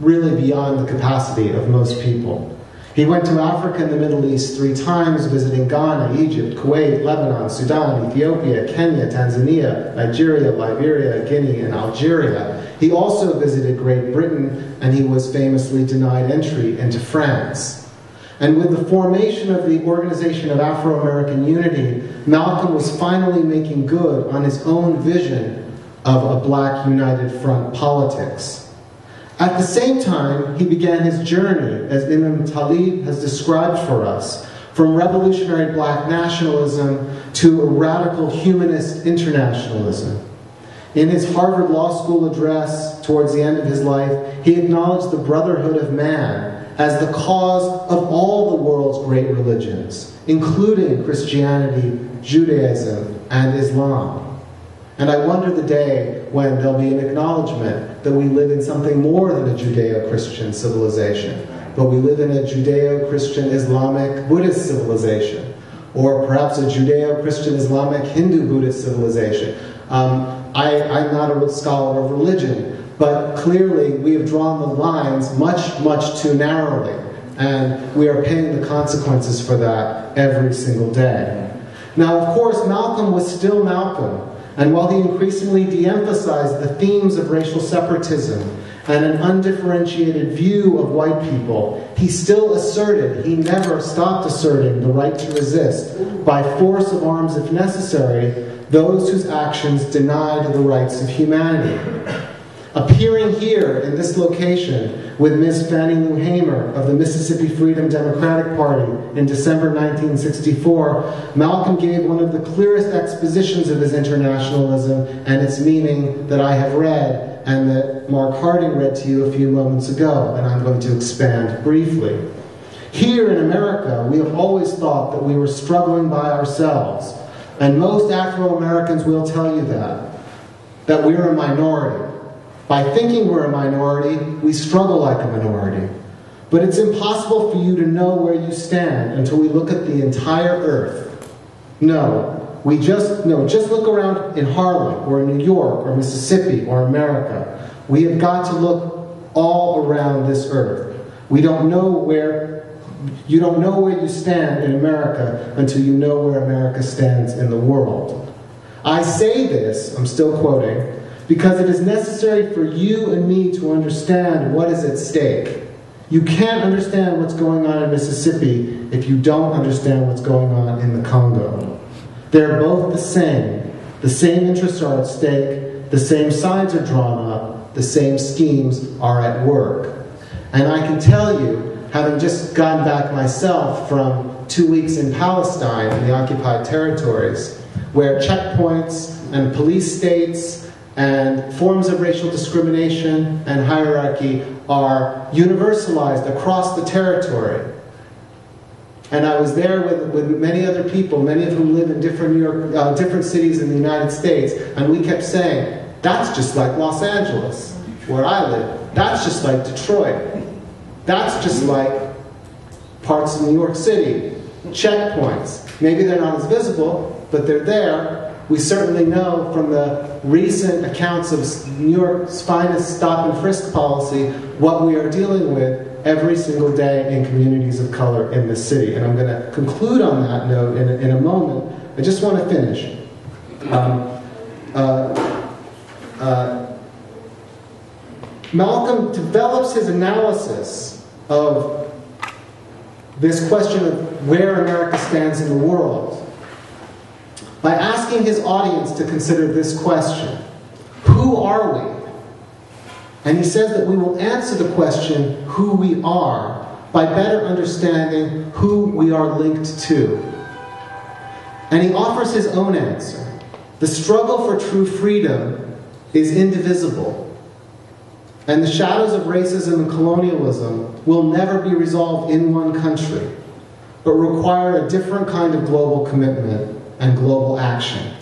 really beyond the capacity of most people. He went to Africa and the Middle East 3 times, visiting Ghana, Egypt, Kuwait, Lebanon, Sudan, Ethiopia, Kenya, Tanzania, Nigeria, Liberia, Guinea, and Algeria. He also visited Great Britain, and he was famously denied entry into France. And with the formation of the Organization of Afro-American Unity, Malcolm was finally making good on his own vision of a Black United Front politics. At the same time, he began his journey, as Imam Talib has described for us, from revolutionary Black nationalism to a radical humanist internationalism. In his Harvard Law School address towards the end of his life, he acknowledged the brotherhood of man as the cause of all the world's great religions, including Christianity, Judaism, and Islam. And I wonder the day when there'll be an acknowledgement that we live in something more than a Judeo-Christian civilization, but we live in a Judeo-Christian Islamic Buddhist civilization, or perhaps a Judeo-Christian Islamic Hindu Buddhist civilization. I'm not a scholar of religion, but clearly we have drawn the lines much, much too narrowly, and we are paying the consequences for that every single day. Now, of course, Malcolm was still Malcolm. And while he increasingly de-emphasized the themes of racial separatism and an undifferentiated view of white people, he still asserted, he never stopped asserting, the right to resist, by force of arms if necessary, those whose actions denied the rights of humanity. Appearing here in this location with Ms. Fannie Lou Hamer of the Mississippi Freedom Democratic Party in December 1964, Malcolm gave one of the clearest expositions of his internationalism and its meaning that I have read and that Mark Harding read to you a few moments ago, and I'm going to expand briefly. Here in America, we have always thought that we were struggling by ourselves, and most Afro-Americans will tell you that we're a minority. By thinking we're a minority, we struggle like a minority. But it's impossible for you to know where you stand until we look at the entire earth. Just look around in Harlem, or in New York, or Mississippi, or America. We have got to look all around this earth. You don't know where you stand in America until you know where America stands in the world. I say this, I'm still quoting, because it is necessary for you and me to understand what is at stake. You can't understand what's going on in Mississippi if you don't understand what's going on in the Congo. They're both the same. The same interests are at stake, the same sides are drawn up, the same schemes are at work. And I can tell you, having just gotten back myself from 2 weeks in Palestine, in the occupied territories, where checkpoints and police states and forms of racial discrimination and hierarchy are universalized across the territory. And I was there with many other people, many of whom live in different cities in the United States, and we kept saying, that's just like Los Angeles, where I live. That's just like Detroit. That's just like parts of New York City. Checkpoints. Maybe they're not as visible, but they're there. We certainly know from the recent accounts of New York's finest stop and frisk policy what we are dealing with every single day in communities of color in this city. And I'm going to conclude on that note in a moment. I just want to finish. Malcolm develops his analysis of this question of where America stands in the world by asking his audience to consider this question: who are we? And he says that we will answer the question, who we are, by better understanding who we are linked to. And he offers his own answer. The struggle for true freedom is indivisible. And the shadows of racism and colonialism will never be resolved in one country, but require a different kind of global commitment and global action.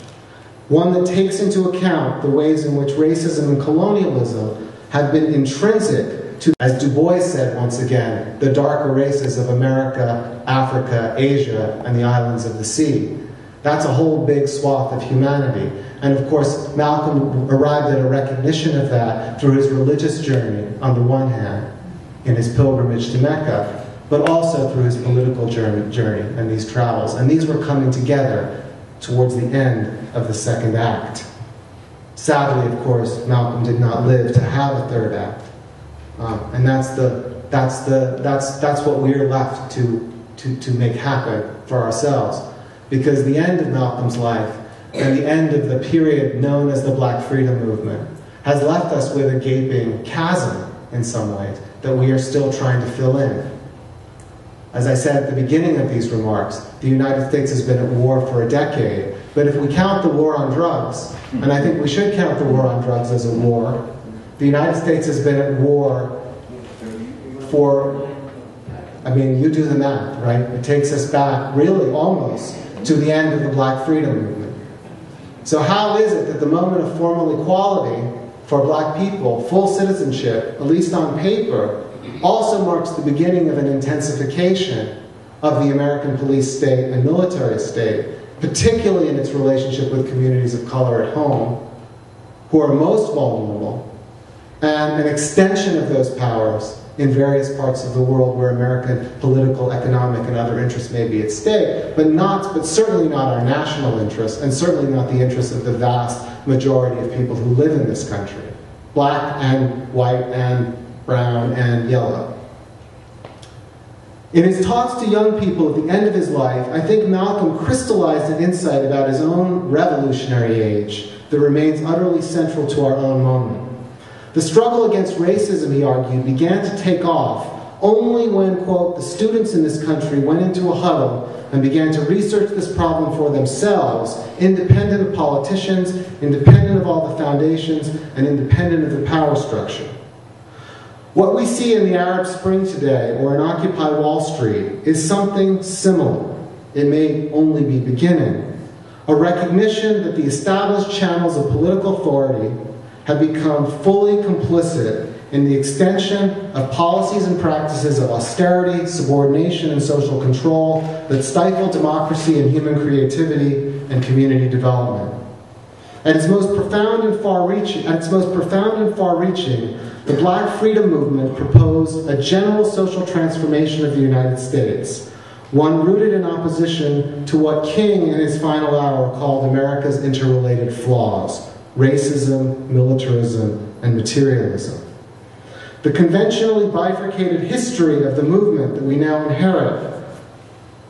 One that takes into account the ways in which racism and colonialism have been intrinsic to, as Du Bois said once again, the darker races of America, Africa, Asia, and the islands of the sea. That's a whole big swath of humanity. And of course, Malcolm arrived at a recognition of that through his religious journey, on the one hand, in his pilgrimage to Mecca, but also through his political journey and these travels. And these were coming together towards the end of the second act. Sadly, of course, Malcolm did not live to have a third act. And that's what we are left to make happen for ourselves. Because the end of Malcolm's life and the end of the period known as the Black Freedom Movement has left us with a gaping chasm in some ways that we are still trying to fill in. As I said at the beginning of these remarks, the United States has been at war for a decade, but if we count the war on drugs, and I think we should count the war on drugs as a war, the United States has been at war for, I mean, you do the math, right? It takes us back, really, almost, to the end of the Black Freedom Movement. So how is it that the moment of formal equality for black people, full citizenship, at least on paper, also marks the beginning of an intensification of the American police state and military state, particularly in its relationship with communities of color at home, who are most vulnerable, and an extension of those powers in various parts of the world where American political, economic, and other interests may be at stake, but certainly not our national interests, and certainly not the interests of the vast majority of people who live in this country, black and white and brown and yellow. In his talks to young people at the end of his life, I think Malcolm crystallized an insight about his own revolutionary age that remains utterly central to our own moment. The struggle against racism, he argued, began to take off only when, quote, the students in this country went into a huddle and began to research this problem for themselves, independent of politicians, independent of all the foundations, and independent of the power structure. What we see in the Arab Spring today, or in Occupy Wall Street, is something similar. It may only be beginning. A recognition that the established channels of political authority have become fully complicit in the extension of policies and practices of austerity, subordination, and social control that stifle democracy and human creativity and community development. At its most profound and far-reaching, the Black Freedom Movement proposed a general social transformation of the United States, one rooted in opposition to what King in his final hour called America's interrelated flaws: racism, militarism, and materialism. The conventionally bifurcated history of the movement that we now inherit,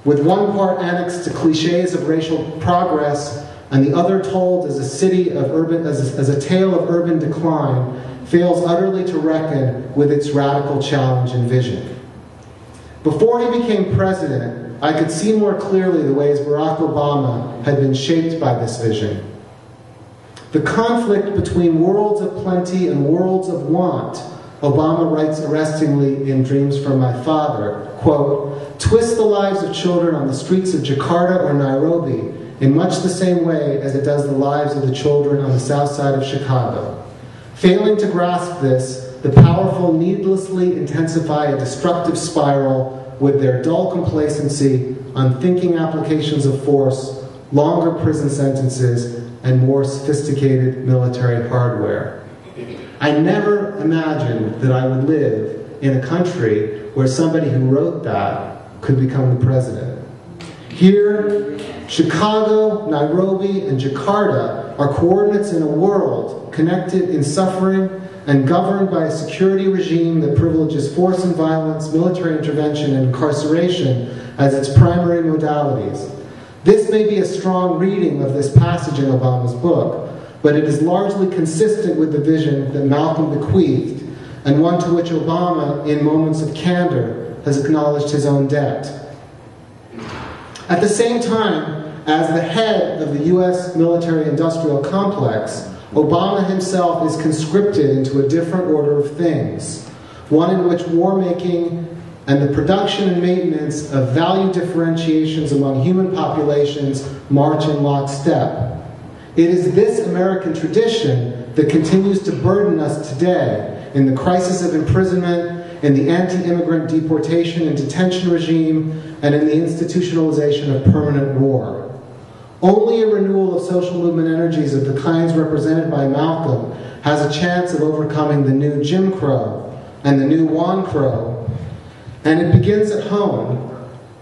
with one part annexed to cliches of racial progress and the other told as a tale of urban decline, fails utterly to reckon with its radical challenge and vision. Before he became president, I could see more clearly the ways Barack Obama had been shaped by this vision. The conflict between worlds of plenty and worlds of want, Obama writes arrestingly in Dreams from My Father, quote, twists the lives of children on the streets of Jakarta or Nairobi in much the same way as it does the lives of the children on the south side of Chicago. Failing to grasp this, the powerful needlessly intensify a destructive spiral with their dull complacency, unthinking applications of force, longer prison sentences, and more sophisticated military hardware. I never imagined that I would live in a country where somebody who wrote that could become the president. Here, Chicago, Nairobi, and Jakarta are coordinates in a world connected in suffering and governed by a security regime that privileges force and violence, military intervention, and incarceration as its primary modalities. This may be a strong reading of this passage in Obama's book, but it is largely consistent with the vision that Malcolm bequeathed, and one to which Obama, in moments of candor, has acknowledged his own debt. At the same time, as the head of the U.S. military-industrial complex, Obama himself is conscripted into a different order of things, one in which war-making and the production and maintenance of value differentiations among human populations march in lockstep. It is this American tradition that continues to burden us today in the crisis of imprisonment, in the anti-immigrant deportation and detention regime, and in the institutionalization of permanent war. Only a renewal of social movement energies of the kinds represented by Malcolm has a chance of overcoming the new Jim Crow and the new Juan Crow. And it begins at home.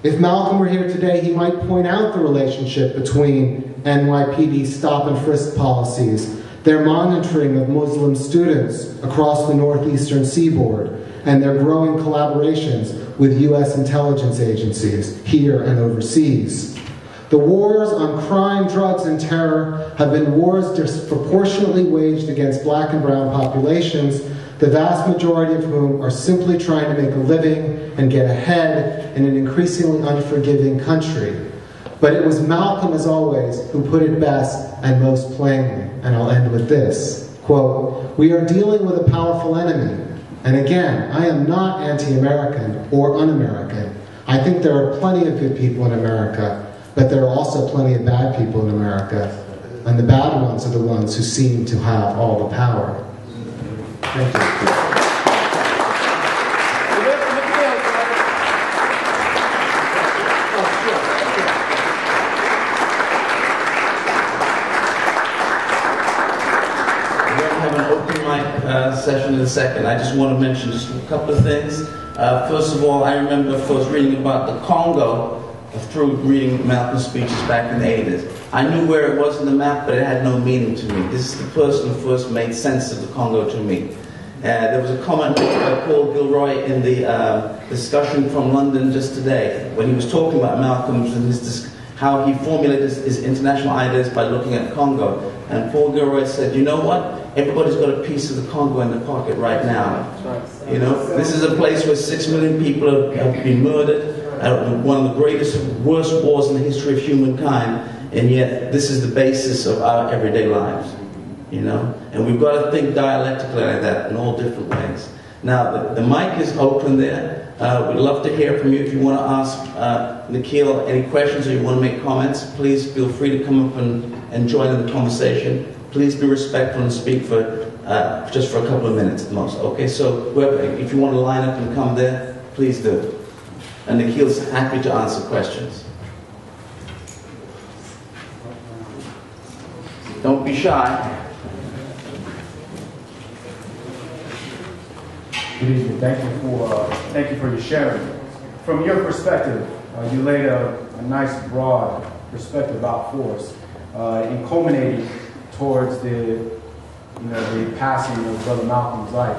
If Malcolm were here today, he might point out the relationship between NYPD stop and frisk policies, their monitoring of Muslim students across the northeastern seaboard, and their growing collaborations with U.S. intelligence agencies here and overseas. The wars on crime, drugs, and terror have been wars disproportionately waged against black and brown populations, the vast majority of whom are simply trying to make a living and get ahead in an increasingly unforgiving country. But it was Malcolm, as always, who put it best and most plainly, and I'll end with this, quote, "We are dealing with a powerful enemy, and again, I am not anti-American or un-American. I think there are plenty of good people in America, but there are also plenty of bad people in America, and the bad ones are the ones who seem to have all the power." Thank you.
Session in a second. I just want to mention just a couple of things. First of all, I remember first reading about the Congo through reading Malcolm's speeches back in the 80s. I knew where it was in the map, but it had no meaning to me. This is the person who first made sense of the Congo to me. There was a comment made by Paul Gilroy in the discussion from London just today, when he was talking about Malcolm's and how he formulated his international ideas by looking at Congo. And Paul Gilroy said, you know what? Everybody's got a piece of the Congo in their pocket right now. You know, this is a place where 6 million people have been murdered, one of the greatest, worst wars in the history of humankind, and yet this is the basis of our everyday lives. You know, and we've got to think dialectically like that in all different ways. Now, the mic is open there. We'd love to hear from you. If you want to ask Nikhil any questions or you want to make comments, please feel free to come up and join in the conversation. Please be respectful and speak for just for a couple of minutes at the most. Okay, so if you want to line up and come there, please do. And Nikhil's happy to answer questions. Don't be shy.
Good evening. Thank you for your sharing. From your perspective, you laid a nice broad perspective about force, and culminating towards the passing of Brother Malcolm's life.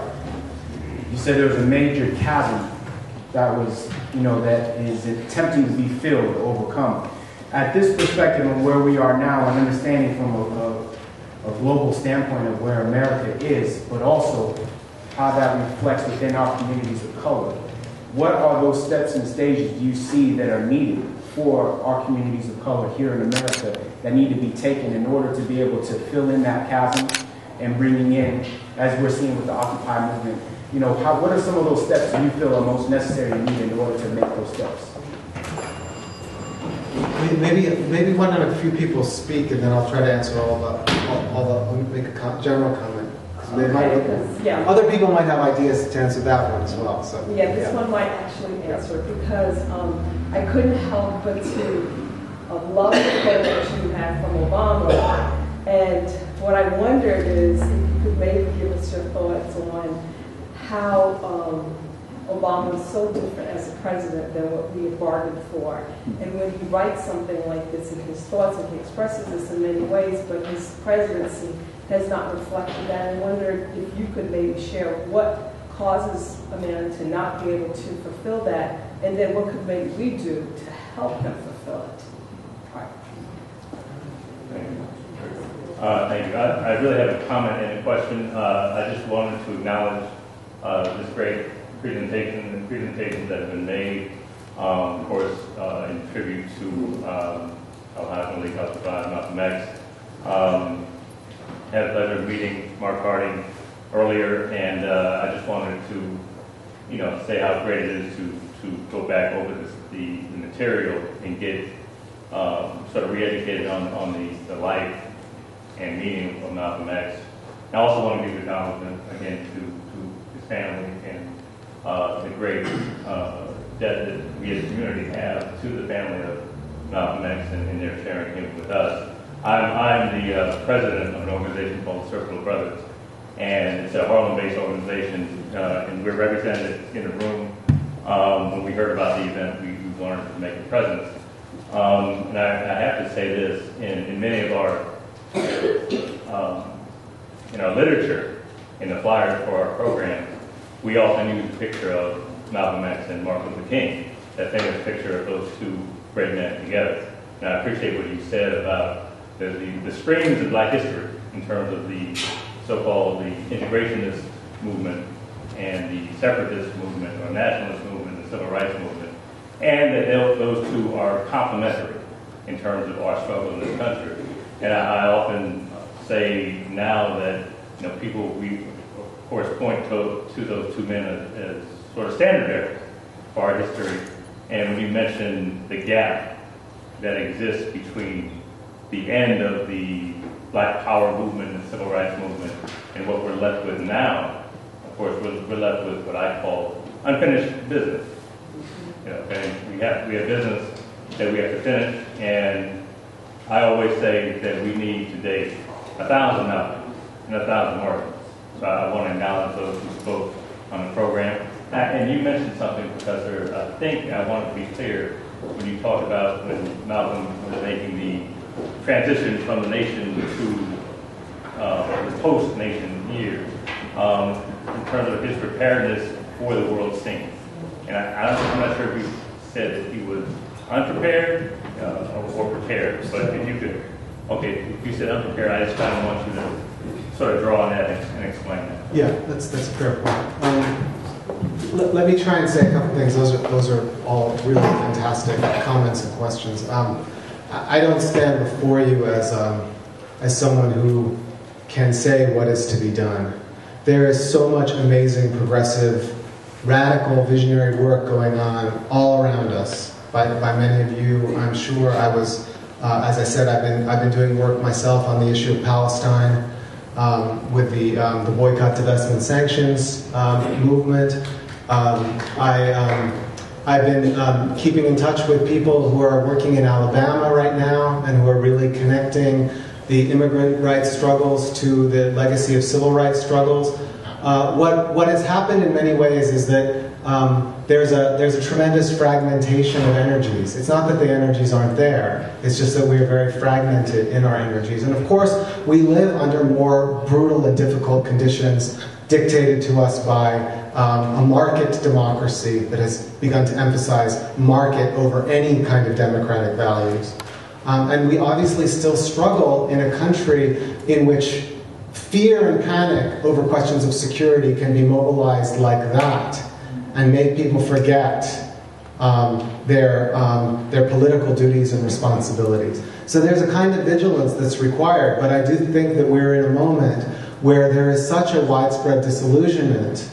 You said there was a major chasm that was, that is attempting to be filled or overcome. At this perspective of where we are now, and understanding from a global standpoint of where America is, but also how that reflects within our communities of color, what are those steps and stages do you see that are needed for our communities of color here in America that need to be taken in order to be able to fill in that chasm and bringing in, as we're seeing with the Occupy movement, you know, what are some of those steps you feel are most necessary and needed in order to make those steps?
Maybe one or a few people speak, and then I'll try to answer all the make a general comment.
Yeah.
Other people might have ideas to answer that one as well. So
yeah, this one might actually answer because I couldn't help but to love the quote that you had from Obama. And what I wondered is if you could maybe give us your thoughts on how Obama is so different as a president than what we had bargained for. And when he writes something like this in his thoughts, and he expresses this in many ways, but his presidency has not reflected that. I wondered if you could maybe share what causes a man to not be able to fulfill that, and then what could maybe we do to help him fulfill it.
Thank you. I really have a comment and a question. I just wanted to acknowledge this great presentation and presentations that have been made, of course, in tribute to El-Hajj Malik El-Shabazz, Malcolm X. Had the pleasure of meeting Mark Harding earlier, and I just wanted to, say how great it is to go back over the material and get sort of re-educated on the life and meaning of Malcolm X. I also want to give acknowledgement again to his family and the great debt that we as a community have to the family of Malcolm X and their sharing him with us. I'm the president of an organization called the Circle of Brothers, and it's a Harlem-based organization, and we're represented in the room. When we heard about the event, we wanted to make a presence. And I have to say this, in many of our literature, in the flyers for our program, we often use a picture of Malcolm X and Martin Luther King, that famous picture of those two great men together. And I appreciate what you said about the streams of Black history in terms of the so-called the integrationist movement and the separatist movement or nationalist movement, the civil rights movement, and that those two are complementary in terms of our struggle in this country. And I often say now that people, we of course point to those two men as sort of standard bearers for our history. And when you mention the gap that exists between the end of the Black Power movement and civil rights movement and what we're left with now, of course, we're left with what I call unfinished business. And we have business that we have to finish, and I always say that we need today 1,000 Malcolms and 1,000 Martins. So I want to acknowledge those who spoke on the program. And you mentioned something, Professor, I think I want to be clear when you talked about when Malcolm was making the transition from the nation to the post-nation years, in terms of his preparedness for the world scene. And I'm not sure if you said that he was unprepared or prepared, but if you could, if you said unprepared, I just kind of want you to sort of draw on that and explain that.
Yeah, that's a fair point. Let me try and say a couple things. Those are all really fantastic comments and questions. I don't stand before you as someone who can say what is to be done. There is so much amazing, progressive, radical, visionary work going on all around us by many of you. I'm sure I was, as I said, I've been doing work myself on the issue of Palestine with the boycott, divestment, sanctions movement. I've been keeping in touch with people who are working in Alabama right now and who are really connecting the immigrant rights struggles to the legacy of civil rights struggles. What has happened in many ways is that there's a tremendous fragmentation of energies. It's not that the energies aren't there, it's just that we are very fragmented in our energies. And of course, we live under more brutal and difficult conditions dictated to us by a market democracy that has begun to emphasize market over any kind of democratic values. And we obviously still struggle in a country in which fear and panic over questions of security can be mobilized like that and make people forget their political duties and responsibilities. So there's a kind of vigilance that's required, but I do think that we're in a moment where there is such a widespread disillusionment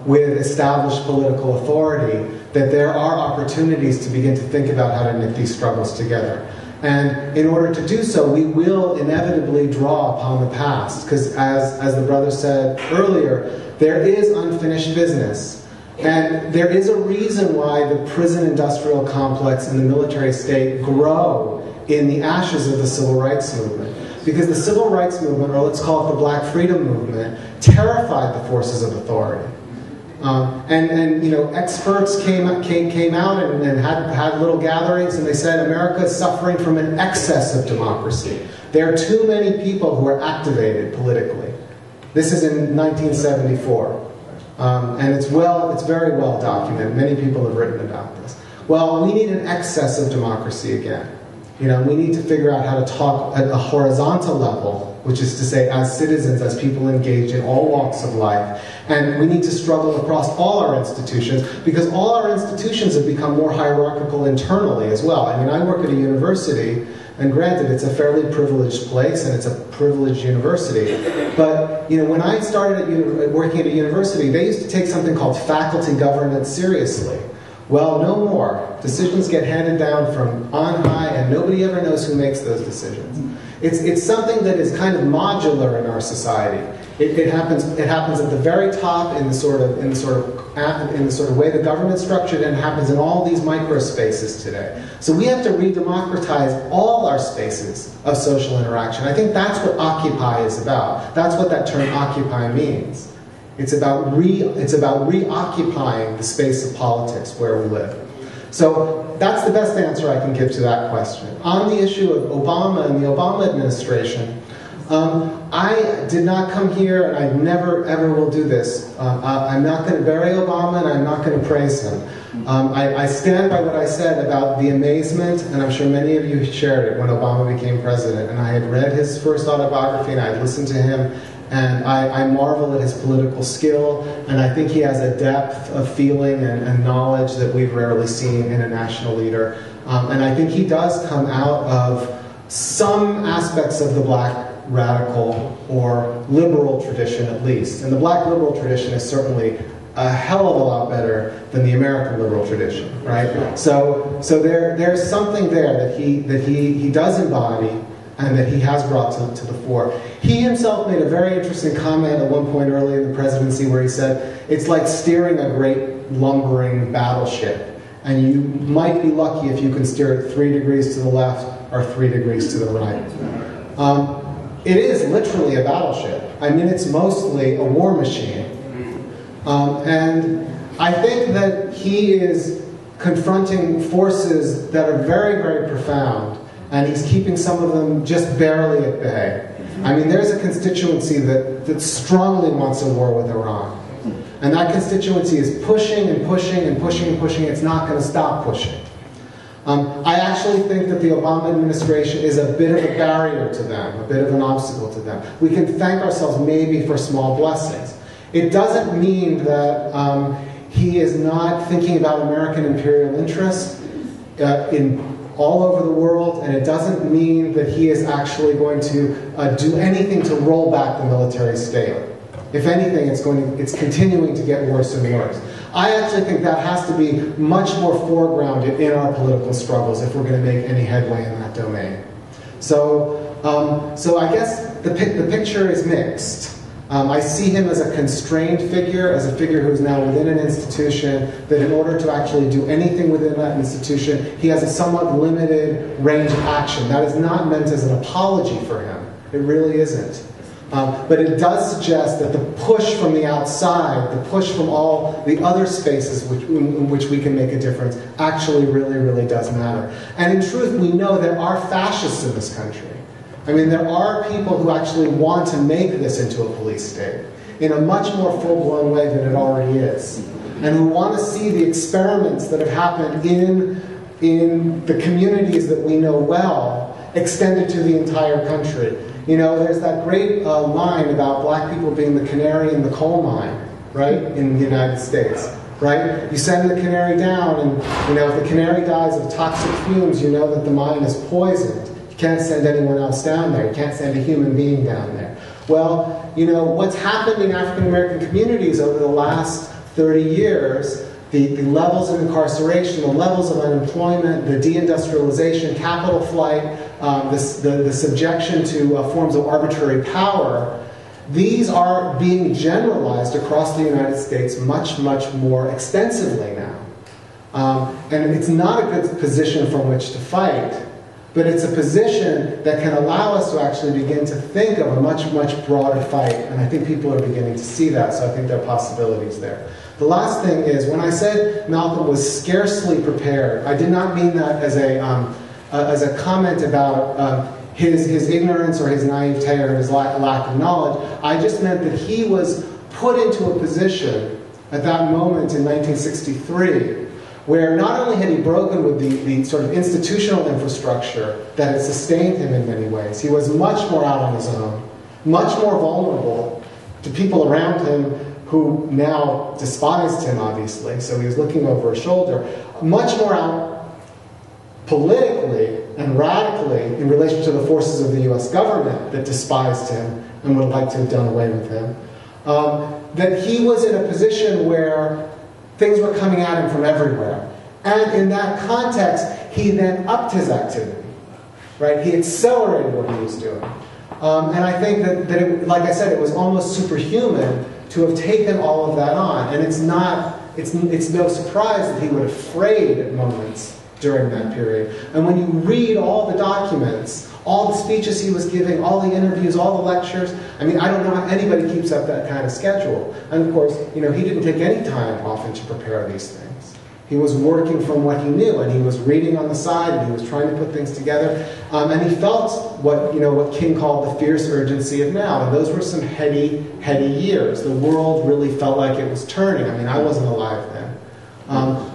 with established political authority that there are opportunities to begin to think about how to knit these struggles together. And in order to do so, we will inevitably draw upon the past, because as the brother said earlier, there is unfinished business. And there is a reason why the prison industrial complex and the military state grow in the ashes of the civil rights movement. Because the civil rights movement, or let's call it the Black Freedom Movement, terrified the forces of authority. And you know, experts came out and had little gatherings, and they said America is suffering from an excess of democracy. There are too many people who are activated politically. This is in 1974, and it's very well documented. Many people have written about this. Well, we need an excess of democracy again. You know, we need to figure out how to talk at a horizontal level, which is to say as citizens, as people engaged in all walks of life. And we need to struggle across all our institutions, because all our institutions have become more hierarchical internally as well. I mean, I work at a university, and granted, it's a fairly privileged place, and it's a privileged university. But, you know, when I started working at a university, they used to take something called faculty governance seriously. Well, no more. Decisions get handed down from on high, and nobody ever knows who makes those decisions. It's something that is kind of modular in our society. It happens at the very top in the sort of way the government's structured, and it happens in all these micro spaces today. So we have to re-democratize all our spaces of social interaction. I think that's what Occupy is about. That's what that term Occupy means. It's about reoccupying the space of politics where we live. So that's the best answer I can give to that question. On the issue of Obama and the Obama administration, I did not come here, and I never ever will do this. I'm not going to bury Obama, and I'm not going to praise him. I stand by what I said about the amazement, and I'm sure many of you shared it when Obama became president. And I had read his first autobiography, and I had listened to him. And I marvel at his political skill, and I think he has a depth of feeling and knowledge that we've rarely seen in a national leader. And I think he does come out of some aspects of the black radical or liberal tradition, at least. And the black liberal tradition is certainly a hell of a lot better than the American liberal tradition, right? So there's something there that he does embody, and that he has brought to the fore. He himself made a very interesting comment at one point early in the presidency where he said, it's like steering a great lumbering battleship, and you might be lucky if you can steer it 3 degrees to the left or 3 degrees to the right. It is literally a battleship. I mean, it's mostly a war machine. And I think that he is confronting forces that are very, very profound, and he's keeping some of them just barely at bay. I mean, there's a constituency that strongly wants a war with Iran. And that constituency is pushing and pushing and pushing and pushing. It's not going to stop pushing. I actually think that the Obama administration is a bit of a barrier to them, a bit of an obstacle to them. We can thank ourselves maybe for small blessings. It doesn't mean that he is not thinking about American imperial interest in all over the world, and it doesn't mean that he is actually going to do anything to roll back the military state. If anything, it's continuing to get worse and worse. I actually think that has to be much more foregrounded in our political struggles if we're going to make any headway in that domain. So I guess the picture is mixed. I see him as a constrained figure, as a figure who's now within an institution, that in order to actually do anything within that institution, he has a somewhat limited range of action. That is not meant as an apology for him. It really isn't. But it does suggest that the push from the outside, the push from all the other spaces in which we can make a difference, actually really, really does matter. And in truth, we know there are fascists in this country. I mean, there are people who actually want to make this into a police state in a much more full-blown way than it already is, and who want to see the experiments that have happened in the communities that we know well extended to the entire country. You know, there's that great line about black people being the canary in the coal mine, right, in the United States. right? You send the canary down, and if the canary dies of toxic fumes, you know that the mine is poisoned. You can't send anyone else down there. You can't send a human being down there. Well, what's happened in African American communities over the last 30 years, the levels of incarceration, the levels of unemployment, the deindustrialization, capital flight, the subjection to forms of arbitrary power, these are being generalized across the United States much, much more extensively now. And it's not a good position from which to fight, but it's a position that can allow us to actually begin to think of a much, much broader fight. And I think people are beginning to see that, so I think there are possibilities there. The last thing is, when I said Malcolm was scarcely prepared, I did not mean that as a comment about his ignorance or his naivete or his lack of knowledge. I just meant that he was put into a position at that moment in 1963 where not only had he broken with the sort of institutional infrastructure that had sustained him in many ways, he was much more out on his own, much more vulnerable to people around him who now despised him, obviously, so he was looking over his shoulder, much more out politically and radically in relation to the forces of the U.S. government that despised him and would have liked to have done away with him, that he was in a position where things were coming at him from everywhere. And in that context, he then upped his activity, right? He accelerated what he was doing. And I think that it, like I said, it was almost superhuman to have taken all of that on. And it's no surprise that he would have frayed at moments during that period. And when you read all the documents, all the speeches he was giving, all the interviews, all the lectures, I mean, I don't know how anybody keeps up that kind of schedule. And of course, he didn't take any time often to prepare these things. He was working from what he knew, and he was reading on the side, and he was trying to put things together. And he felt what King called the fierce urgency of now. And those were some heady years. The world really felt like it was turning. I mean, I wasn't alive then.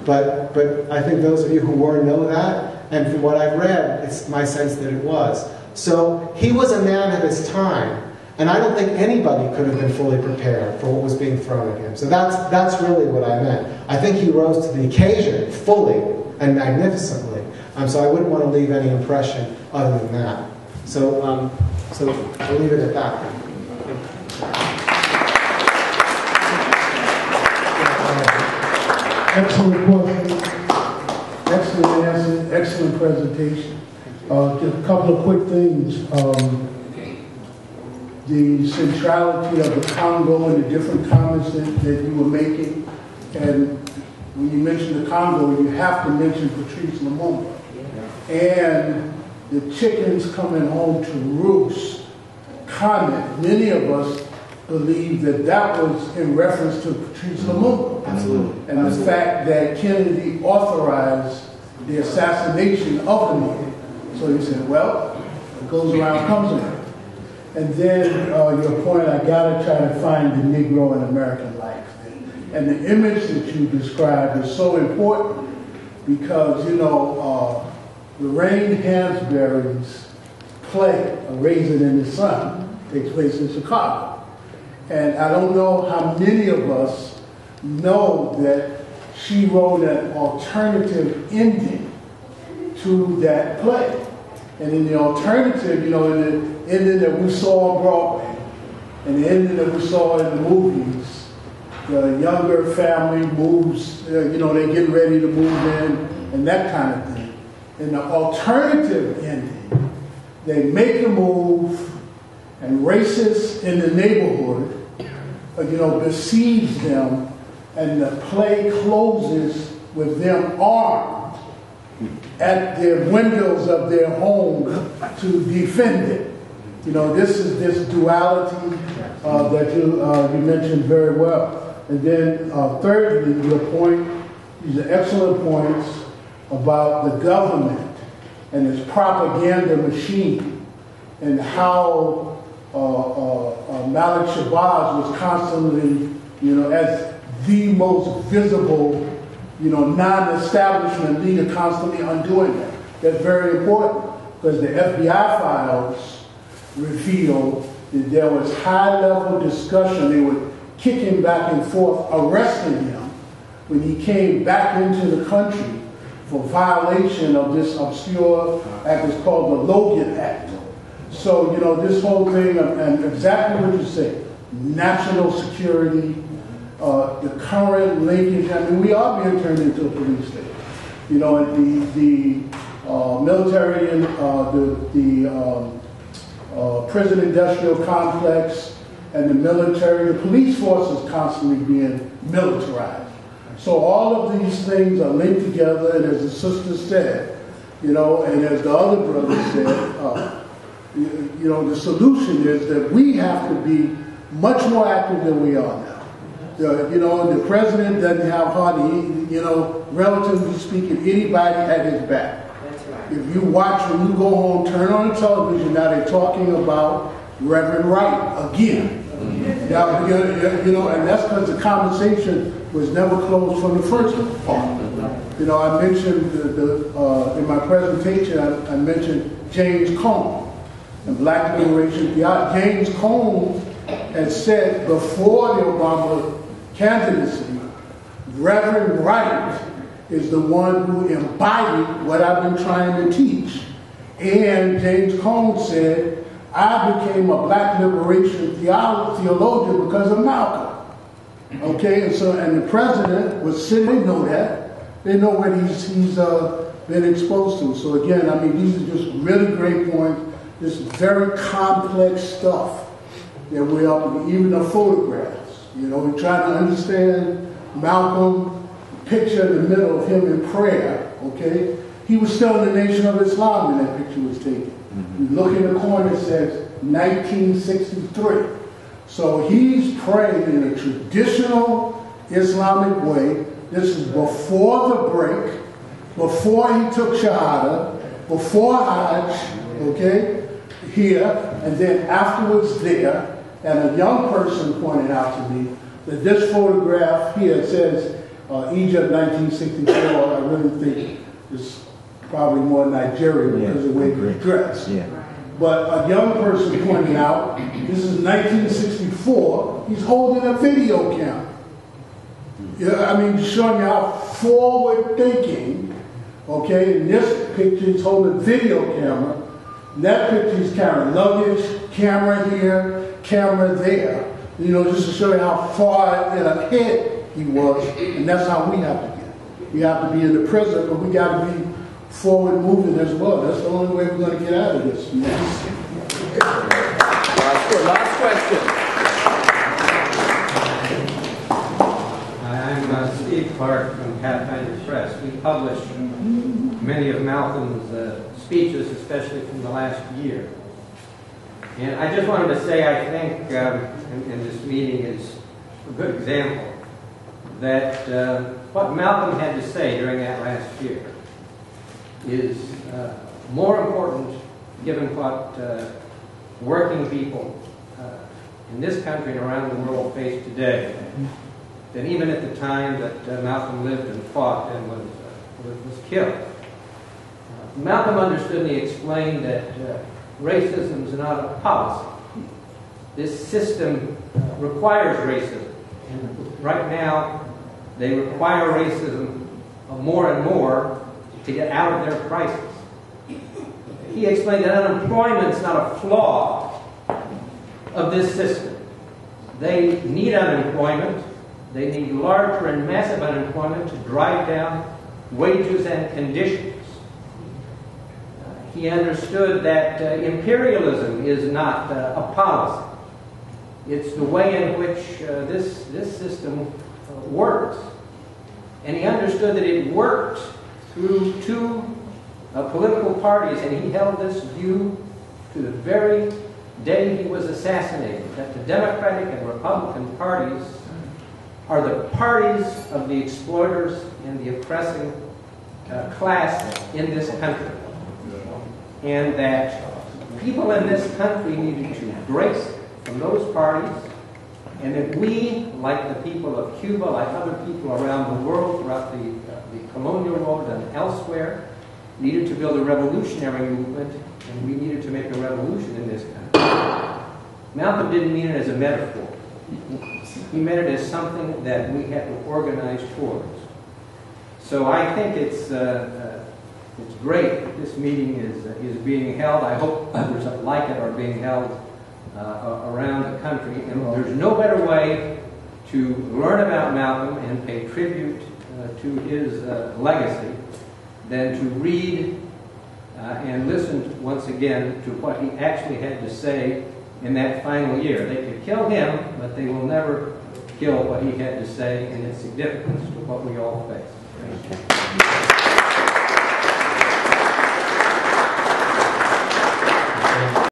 But I think those of you who were know that. And from what I've read, it's my sense that it was. So he was a man of his time. And I don't think anybody could have been fully prepared for what was being thrown at him. So that's really what I meant. I think he rose to the occasion fully and magnificently. So I wouldn't want to leave any impression other than that. So I'll leave it at that.
Excellent question. Excellent answer. Excellent presentation. Just a couple of quick things. The centrality of the Congo and the different comments that you were making. And when you mention the Congo, you have to mention Patrice Lumumba. And the chickens coming home to roost comment. Many of us believe that was in reference to Patrice Lumumba.
Absolutely.
And the fact that Kennedy authorized the assassination of the man. So he said, well, what goes around comes around. And then your point, I gotta try to find the Negro in American life. And the image that you described is so important because, Lorraine Hansberry's play, A Raisin in the Sun, takes place in Chicago. And I don't know how many of us know that she wrote an alternative ending to that play. And in the alternative, in the ending that we saw on Broadway, and the ending that we saw in the movies, the younger family moves, they're getting ready to move in, and that kind of thing. In the alternative ending, they make a move, and racists in the neighborhood, besiege them, and the play closes with them armed at the windows of their home to defend it. This is this duality that you mentioned very well. And then thirdly, your point, these are excellent points about the government and its propaganda machine and how Malik Shabazz was constantly, as the most visible, non-establishment leader, constantly undoing that. That's very important because the FBI files revealed that there was high-level discussion. They were kicking back and forth, arresting him when he came back into the country for violation of this obscure act. It's called the Logan Act. So, you know, this whole thing, and exactly what you say, national security, the current linkage, I mean, we are being turned into a police state. You know, and the military and the prison industrial complex and the military, the police force is constantly being militarized. So all of these things are linked together, and as the sister said, you know, and as the other brother said, you know, the solution is that we have to be much more active than we are now. You know, the president doesn't have hardly, you know, relatively speaking, anybody at his back.
That's right.
If you watch, when you go home, turn on the television, now they're talking about Reverend Wright again. Now, you know, and that's because the conversation was never closed from the first part. You know, I mentioned in my presentation, I mentioned James Cone and Black Liberation Theology. James Cone had said before the Obama candidacy, Reverend Wright is the one who embodied what I've been trying to teach. And James Cone said, I became a Black liberation theologian because of Malcolm. Okay, and so, and the president was sitting, they know that. They know what he's been exposed to. So again, I mean, these are just really great points. This is very complex stuff that we're up to, even the photographs. You know, we're trying to understand Malcolm, picture in the middle of him in prayer, okay? He was still in the Nation of Islam when that picture was taken. You look in the corner, it says 1963. So he's praying in a traditional Islamic way. This is before the break, before he took Shahada, before Hajj, okay, here, and then afterwards there. And a young person pointed out to me that this photograph here says Egypt 1964. I really think it's probably more Nigeria because of the way he's dressed. Yeah. But a young person pointed out, this is 1964, he's holding a video camera. Yeah, I mean, showing you how forward thinking, okay, in this picture he's holding a video camera, in that picture he's carrying luggage, camera here, camera there, you know, just to show you how far ahead he was, and that's how we have to get. We have to be in the present, but we got to be forward moving as well. That's the only way we're going to get out of this. Yes.
Last question. I'm Steve Clark from Pathfinder Press. We published many of Malcolm's speeches, especially from the last year. And I just wanted to say, I think, and this meeting is a good example, that what Malcolm had to say during that last year is more important given what working people in this country and around the world face today than even at the time that Malcolm lived and fought and was killed. Malcolm understood and he explained that racism is not a policy. This system requires racism. And right now, they require racism more and more to get out of their crisis. He explained that unemployment is not a flaw of this system. They need unemployment. They need larger and massive unemployment to drive down wages and conditions. He understood that imperialism is not a policy. It's the way in which this system works. And he understood that it worked through two political parties, and he held this view to the very day he was assassinated, that the Democratic and Republican parties are the parties of the exploiters and the oppressing class in this country. And that people in this country needed to brace from those parties, and that we, like the people of Cuba, like other people around the world throughout the colonial world and elsewhere, needed to build a revolutionary movement, and we needed to make a revolution in this country. Malcolm didn't mean it as a metaphor. he meant it as something that we had to organize towards. So I think it's great that this meeting is being held. I hope others like it are being held around the country. And there's no better way to learn about Malcolm and pay tribute to his legacy than to read and listen once again to what he actually had to say in that final year. They could kill him, but they will never kill what he had to say and its significance to what we all face.